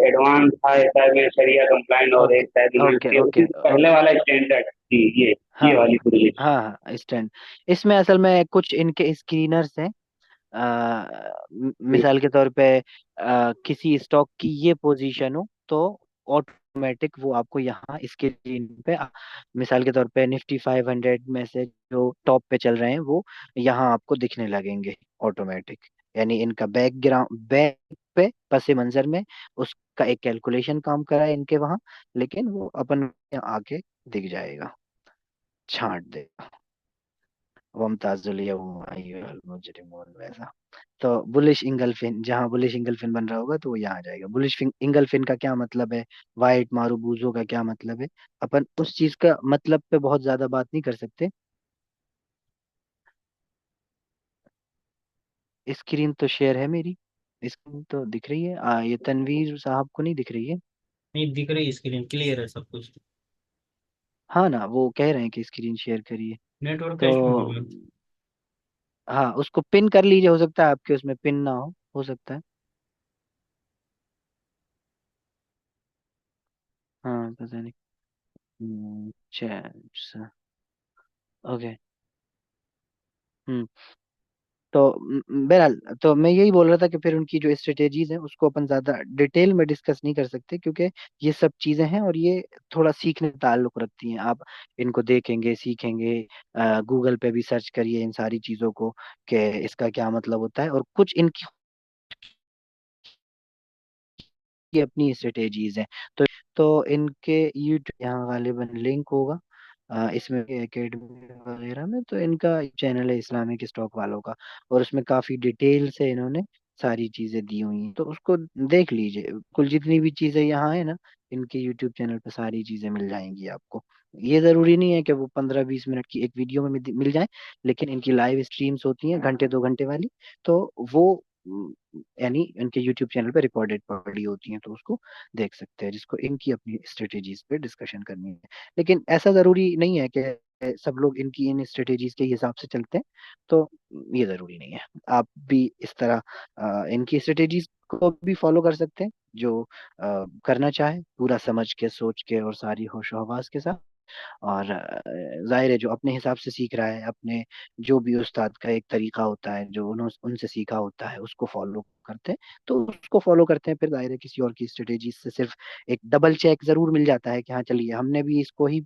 एडवांस था, एक साइड में शरिया कंप्लाइंट और ओके एक साइड में ओके उसी ओके से पहले ओके। वाला स्टैंडर्ड। जी ये हाँ वाली पूरी लिस्ट। हाँ हाँ, स्टैंड। इसमें असल में कुछ इनके स्क्रीनर्स हैं। जी मिसाल के तौर पे किसी स्टॉक की ये पोजीशन हो तो ऑटोमेटिक वो आपको यहाँ स्क्रीन पे मिसाल के तौर पे निफ्टी 500 में से जो टॉप पे चल रहे हैं वो यहाँ आपको दिखने लगेंगे ऑटोमेटिक। यानी इनका बैकग्राउंड बैक पे पस मंजर में उसका एक कैलकुलेशन काम करा है इनके वहाँ, लेकिन वो अपन आके दिख जाएगा, छांट देगा। वमताजुल यौम अय्युहल मुजरिमून वैसा। तो बुलिश इंगल्फिन, जहाँ बुलिश इंगल्फिन बन रहा होगा तो वो यहाँ आ जाएगा। बुलिश इंगल्फिन का क्या मतलब है, वाइट मारूबूजो का क्या मतलब है, अपन उस चीज का मतलब पे बहुत ज्यादा बात नहीं कर सकते। स्क्रीन तो शेयर है मेरी, स्क्रीन तो दिख रही है। ये तनवीर साहब को नहीं दिख रही है? नहीं दिख रही स्क्रीन, क्लियर है सब कुछ। हाँ ना, वो कह रहे हैं कि स्क्रीन शेयर करिए। नेटवर्क का तो इशू होगा। हाँ, उसको पिन कर लीजिए, हो सकता है आपके उसमें पिन ना हो सकता है। हाँ, पता नहीं। अच्छा। ओके। हम्म। तो बहरहाल, तो मैं यही बोल रहा था कि फिर उनकी जो स्ट्रेटेजीज हैं उसको अपन ज्यादा डिटेल में डिस्कस नहीं कर सकते, क्योंकि ये सब चीजें हैं और ये थोड़ा सीखने का ताल्लुक रखती हैं। आप इनको देखेंगे, सीखेंगे, गूगल पे भी सर्च करिए इन सारी चीजों को कि इसका क्या मतलब होता है, और कुछ इनकी अपनी स्ट्रेटेजीज हैं। तो इनके यूट्यूब यहाँ गालिबन लिंक होगा, इसमें एकेडमी वगैरह में, तो इनका चैनल है इस्लामिक स्टॉक वालों का, और उसमें काफी डिटेल से इन्होंने सारी चीजें दी हुई हैं, तो उसको देख लीजिए। कुल जितनी भी चीजें यहाँ है ना, इनके यूट्यूब चैनल पे सारी चीजें मिल जाएंगी आपको। ये जरूरी नहीं है कि वो 15-20 मिनट की एक वीडियो में मिल जाए, लेकिन इनकी लाइव स्ट्रीम्स होती हैं घंटे 2 घंटे वाली, तो वो यानी इनके यूट्यूब चैनल पे रिकॉर्डेड पड़ी होती हैं, तो उसको देख सकते हैं, जिसको इनकी अपनी स्ट्रेटेजीज पे डिस्कशन करनी है। लेकिन ऐसा जरूरी नहीं है कि सब लोग इनकी इन स्ट्रेटेजीज के हिसाब से चलते हैं, तो ये जरूरी नहीं है। आप भी इस तरह इनकी स्ट्रेटेजीज को भी फॉलो कर सकते हैं, जो करना चाहे पूरा समझ के, सोच के और सारी होशो हवास के साथ। और जाहिर है जो अपने हिसाब से सीख रहा है, अपने जो भी उस्ताद का एक तरीका होता है जो उन्होंने उनसे सीखा होता है उसको फॉलो करते हैं, तो उसको फॉलो करते हैं। फिर जाहिर है किसी और की स्ट्रेटेजी से सिर्फ एक डबल चेक जरूर मिल जाता है कि हाँ चलिए हमने भी इसको ही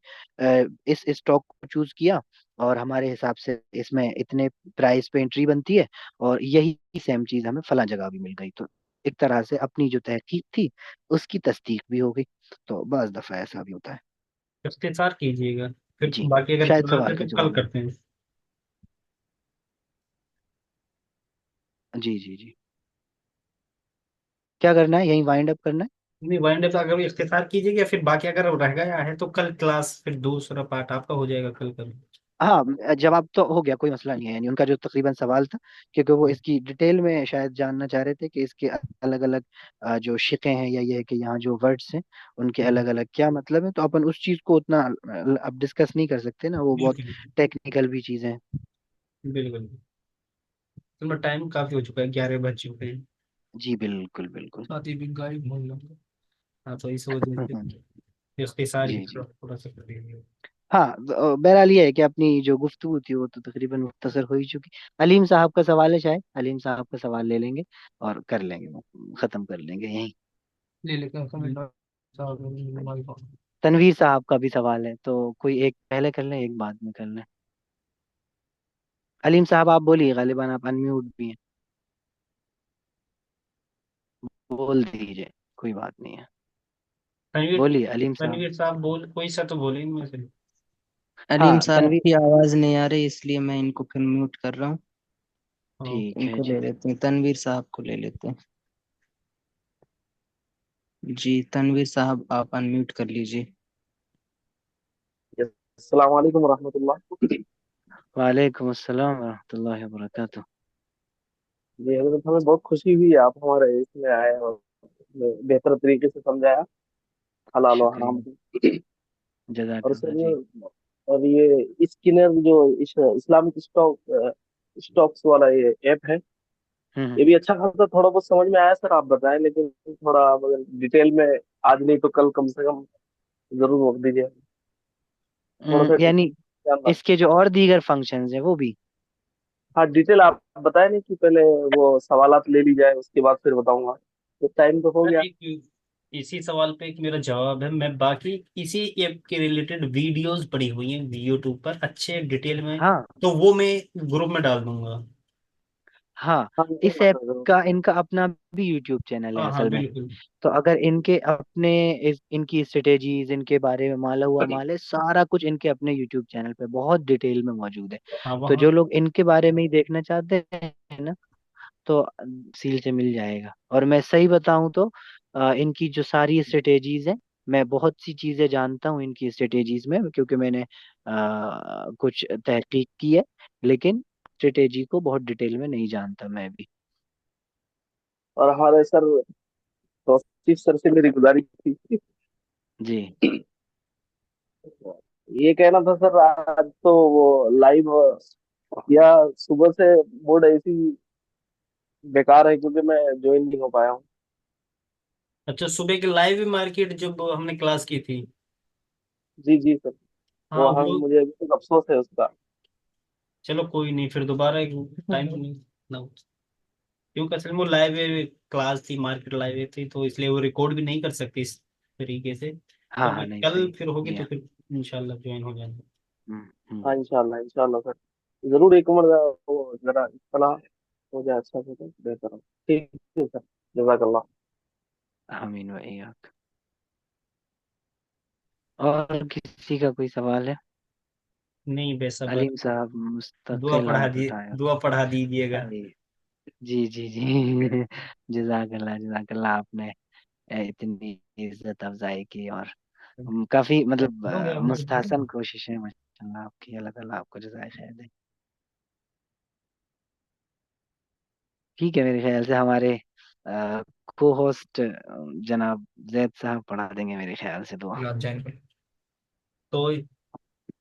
इस स्टॉक को चूज किया, और हमारे हिसाब से इसमें इतने प्राइस पे एंट्री बनती है, और यही सेम चीज हमें फला जगह भी मिल गई, तो एक तरह से अपनी जो तहकीक थी उसकी तस्दीक भी हो गई। तो बस दफा ऐसा भी होता है। इख्तिसार कीजिएगा, फिर जी, बाकी अगर शायद बात है सवाल का तो कल जवाब है। करते हैं। जी जी जी। क्या करना है, यही वाइंड अप करना है? नहीं, वाइंड अप अगर इख्तिसार कीजिएगा, फिर बाकी अगर रह गया है तो कल क्लास, फिर दूसरा पार्ट आपका हो जाएगा कल कल। हाँ, जवाब तो हो गया, कोई मसला नहीं है। यानी उनका जो तकरीबन सवाल था, क्योंकि वो इसकी डिटेल में शायद जानना चाह रहे थे कि इसके अलग अलग जो शिक़े हैं, या ये है कि यहाँ जो वर्ड्स हैं उनके अलग अलग क्या मतलब है, तो अपन उस चीज़ को उतना अब डिस्कस नहीं कर सकते ना, वो बहुत बिल्कुल टेक्निकल भी चीज़ें हैं। बिल्कुल। तो टाइम काफी हो चुका है, 11 बज चुके हैं। जी बिल्कुल बिल्कुल। साथी भी गायब हो गया। हाँ, तो इस वजह से इख्तिसार ही जी जी। थोड़ा सा कर दीजिए। हाँ, बहरहाल ये है कि अपनी जो गुफ्तगू थी वो तो तकरीबन मुख्तसर हो ही चुकी। अलीम साहब का सवाल है, शायद अलीम साहब का सवाल ले लेंगे और कर लेंगे, खत्म कर लेंगे यहीं। ले लेकर कमेंट। तनवीर साहब का भी सवाल है, तो कोई एक पहले कर लें, एक बाद में कर लें। अलीम साहब आप बोलिए, गालिबान आप अनम्यूट भी हैं, बोल दीजिए, कोई बात नहीं है। तनवीर बोलिए अलीम साहब। तनवीर साहब बोल, कोई सा तो बोले इनमें से। अलीम हाँ, साहब तनवीर। की आवाज नहीं आ रही, इसलिए मैं इनको फिर म्यूट कर रहा हूँ। हाँ, ठीक है इनको जी। ले लेते हैं, तनवीर साहब को ले लेते हैं। जी तनवीर साहब आप अनम्यूट कर लीजिए। अस्सलाम वालेकुम रहमतुल्लाह। वालेकुम अस्सलाम वरहमतुल्लाहि वबरकातुह। जी हजरत, हमें बहुत खुशी हुई आप हमारे इसमें आए और बेहतर तरीके से समझाया हलाल और हराम शुक्रिया। को। और जजाकल्ला जी। सर, और ये स्किनर जो इस्लामिक स्टॉक्स वाला ये ऐप है, हम्म। ये भी अच्छा खासा थोड़ा बहुत समझ में आया सर, आप बताएं, लेकिन थोड़ा अगर डिटेल में आज नहीं तो कल कम से कम जरूर वक्त दीजिए, थोड़ा सा यानी जानना। इसके जो और दीगर फंक्शंस हैं वो भी। हाँ, डिटेल आप बताए नहीं कि पहले वो सवालात ले ली जाए उसके बाद फिर बताऊंगा, तो टाइम तो हो सर गया। एक इसी सवाल पे एक मेरा जवाब है। मैं बाकी इसी ऐप के रिलेटेड वीडियोस पड़ी हुई हैं यूट्यूब पर अच्छे डिटेल में, हाँ तो वो मैं ग्रुप में डाल दूंगा। हाँ। हाँ इस जरूर ऐप सर, जरूर। का इनका अपना भी यूट्यूब चैनल है हाँ हाँ असल में। बिल्कुल। तो अगर इनके अपने इनकी स्ट्रेटेजीज, इनके बारे में माला हुआ माल है, सारा कुछ इनके अपने यूट्यूब चैनल पे बहुत डिटेल में मौजूद है। हाँ तो वहाँ। जो लोग इनके बारे में ही देखना चाहते हैं ना, तो सील से मिल जाएगा। और मैं सही बताऊं तो इनकी जो सारी स्ट्रेटेजीज हैं, मैं बहुत सी चीजें जानता हूँ इनकी स्ट्रेटेजीज में, क्योंकि मैंने कुछ तहकीक की है, लेकिन स्ट्रेटेजी को बहुत डिटेल में नहीं जानता मैं भी। और हमारे सर, तौसीफ सर से मेरी गुजारिश थी, जी। ये कहना था सर, आज तो वो लाइव या सुबह से मूड ऐसी बेकार है क्योंकि मैं ज्वाइन नहीं हो पाया हूँ। अच्छा, सुबह की लाइव मार्केट जब हमने क्लास की थी। जी जी सर। हाँ वहाँ वो, मुझे अभी तक अफसोस है उसका। चलो कोई नहीं, फिर दोबारा टाइम नहीं ना, क्योंकि असल में वो लाइव क्लास थी, मार्केट लाइव थी, तो इसलिए वो रिकॉर्ड भी नहीं कर सकती इस तरीके से। तो हाँ हाँ, मैं नहीं कल सही। फिर होगी तो या फिर इंशाल्लाह ज्वाइन हो जाएंगे। हम्म। हाँ इंशाल्लाह इंशाल्लाह सर। जरूर एक उम्र वो जरा इतना हो जाए अच्छा से तो बेहतर हो। ठीक है सर। जजाकल्लाह। आमीन भाई आप। और किसी का कोई सवाल है? नहीं बेसब्र, अलीम साहब दुआ मुस्तकिल पढ़ा हाथ दिए, उठाए। दुआ पढ़ा दीजिएगा। अरे जी जी जी। जजाकल्ला जजाकल्ला, आपने इतनी इज्जत अफजाई की, और काफी मतलब हो गया हमारे मुस्तहसन कोशिशें माशाल्लाह आपकी, अल्लाह ताला आपको जज़ाए खैर दे। ठीक है, मेरे ख्याल से हमारे को होस्ट जनाब जैद साहब पढ़ा देंगे मेरे ख्याल से दुआ। आप जाएंगे तो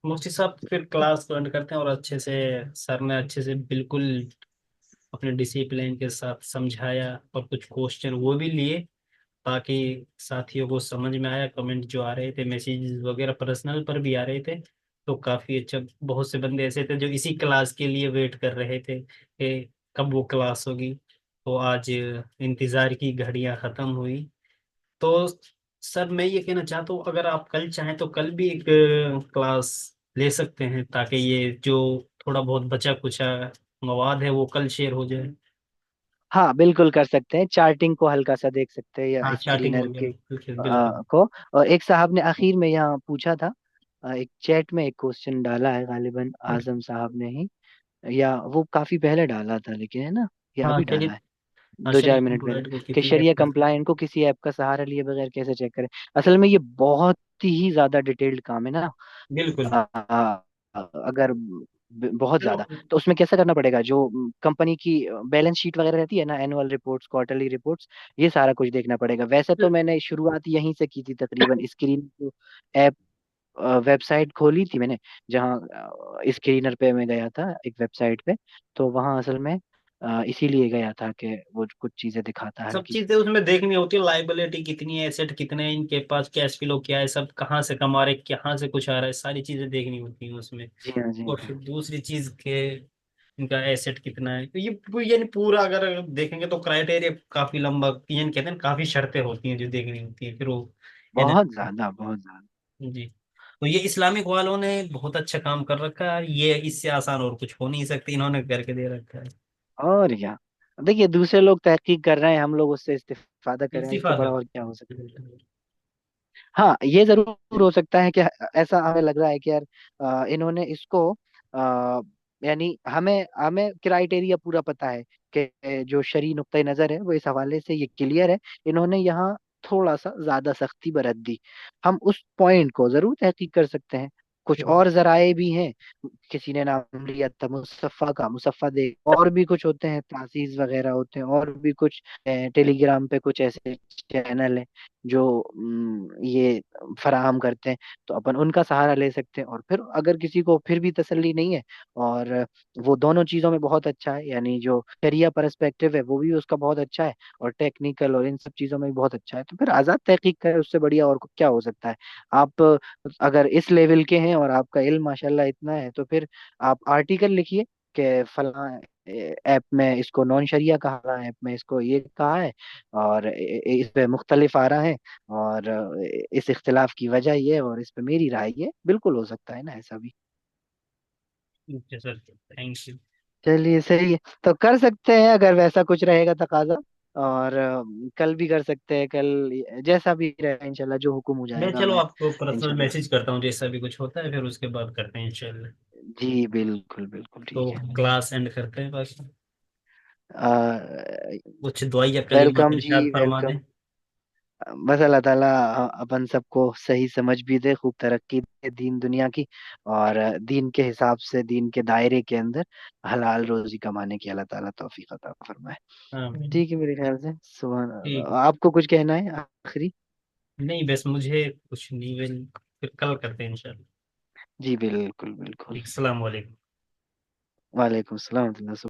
मुफ्ती साहब फिर क्लास को एंड करते हैं, और अच्छे से सर ने अच्छे से बिल्कुल अपने डिसिप्लिन के साथ समझाया, और कुछ क्वेश्चन वो भी लिए ताकि साथियों को समझ में आया। कमेंट जो आ रहे थे, मैसेजेस वगैरह पर्सनल पर भी आ रहे थे, तो काफी अच्छा। बहुत से बंदे ऐसे थे जो इसी क्लास के लिए वेट कर रहे थे कि कब वो क्लास होगी। तो आज इंतजार की घड़ियां खत्म हुई। तो सर मैं ये कहना चाहता हूँ, अगर आप कल चाहें तो कल भी एक क्लास ले सकते हैं, ताकि ये जो थोड़ा बहुत बचा कुचा मवाद है वो कल शेयर हो जाए। हाँ बिल्कुल कर सकते हैं, चार्टिंग को हल्का सा देख सकते हैं, या हाँ चैटिंग स्क्रीनर के वगैरह, बिल्कुल बिल्कुल। को। और एक साहब ने आखिर में यहाँ पूछा था, एक चैट में एक क्वेश्चन डाला है, गालिबन आजम साहब ने ही, या वो काफी पहले डाला था लेकिन, है ना, या हाँ अभी चलिए। डाला है हाँ, दो शरीर चार मिनट पहले, कंप्लीट को कि किसी ऐप शरिया पर। कंप्लायंट को किसी ऐप का सहारा लिए बगैर कैसे चेक करें। असल में ये बहुत ही ज्यादा डिटेल्ड काम है ना। बिल्कुल। अगर बहुत चलो। ज्यादा, तो उसमें कैसा करना पड़ेगा, जो कंपनी की बैलेंस शीट वगैरह रहती है ना, एनुअल रिपोर्ट्स, क्वार्टरली रिपोर्ट्स, ये सारा कुछ देखना पड़ेगा। वैसे तो मैंने शुरुआत यहीं से की थी तकरीबन, स्क्रीन ऐप वेबसाइट खोली थी मैंने, जहाँ स्क्रीनर पे मैं गया था एक वेबसाइट पे, तो वहाँ असल में इसीलिए गया था कि वो कुछ चीजें दिखाता है सब हल्की। चीजें उसमें देखनी होती है, लाइबिलिटी कितनी है, एसेट कितने हैं इनके पास, कैश फ्लो क्या है, सब कहाँ से कमा रहे, कहाँ से कुछ आ रहा है, सारी चीजें देखनी होती हैं उसमें। जी हाँ जी और हाँ। फिर दूसरी चीज के इनका एसेट कितना है, तो यानी पूरा अगर देखेंगे तो क्राइटेरिया काफी लंबा, यानी कहते हैं काफी शर्तें होती हैं जो देखनी होती है फिर वो। बहुत ज्यादा बहुत ज्यादा। जी। तो ये इस्लामिक वालों ने बहुत अच्छा काम कर रखा है, ये इससे आसान और कुछ हो नहीं सकती, इन्होंने करके दे रखा है। और क्या, देखिए दूसरे लोग तहकीक कर रहे हैं, हम लोग उससे इस्तेफादा कर रहे हैं, इससे इस्तीफादा। बड़ा और क्या हो सकता है। हाँ ये जरूर हो सकता है कि ऐसा हमें लग रहा है कि यार इन्होंने इसको यानी हमें हमें क्राइटेरिया पूरा पता है कि जो शरई नुक्ता नजर है वो इस हवाले से ये क्लियर है, इन्होंने यहाँ थोड़ा सा ज्यादा सख्ती बरत दी। हम उस पॉइंट को जरूर तहकीक कर सकते हैं। कुछ और जराए भी हैं, किसी ने नाम लिया था मुसफ़ा का, मुसफ़ा दे, और भी कुछ होते हैं, तासीज वगैरह होते हैं, और भी कुछ टेलीग्राम पे कुछ ऐसे चैनल हैं जो ये फराहम करते हैं, तो अपन उनका सहारा ले सकते हैं। और फिर अगर किसी को फिर भी तसल्ली नहीं है, और वो दोनों चीजों में बहुत अच्छा है, यानी जो शरिया पर्सपेक्टिव है वो भी उसका बहुत अच्छा है, और टेक्निकल और इन सब चीजों में भी बहुत अच्छा है, तो फिर आजाद तहकीक करे, उससे बढ़िया और क्या हो सकता है। आप अगर इस लेवल के हैं और आपका इल्म माशाल्लाह इतना है, तो फिर आप आर्टिकल लिखिए कि फला ऐप में इसको नॉन शरिया कहा, फला ऐप में इसको ये कहा है, और इस पे मुख्तलिफ आ रहा है, और इस इख्तिलाफ की वजह ये है, और इस पे मेरी राय ये, बिल्कुल हो सकता है ना ऐसा भी। Okay sir, thank you. चलिए सही है, तो कर सकते हैं अगर वैसा कुछ रहेगा तकाजा, और कल भी कर सकते हैं, कल जैसा भी रहेगा इंशाल्लाह, जो हुक्म हो मैं जाएगा चलो मैं आपको पर्सनल इंशाल्लाह। मैसेज करता हूँ जैसा भी कुछ होता है, फिर उसके बाद करते हैं इंशाल्लाह। जी बिल्कुल बिल्कुल तो ठीक है। क्लास एंड करते हैं बस। आ, कुछ दुआ या कलीमात वेलकम जी इरशाद फरमा दें। वेलकम। बस अल्लाह ताला अपन सबको सही समझ भी दे, खूब तरक्की दे दीन दुनिया की, और दीन के हिसाब से, दीन के दायरे के अंदर हलाल रोजी कमाने की अल्लाह ताला तौफीक अता फरमाए। आमीन। ठीक है, मेरे ख्याल से ठीक सुबह है। आपको कुछ कहना है आखिरी? नहीं बस मुझे कुछ नहीं, फिर कल करते हैं इंशाल्लाह। जी बिल्कुल बिल्कुल। ठीक, सलाम वालेकुम। वालेकुम सलाम।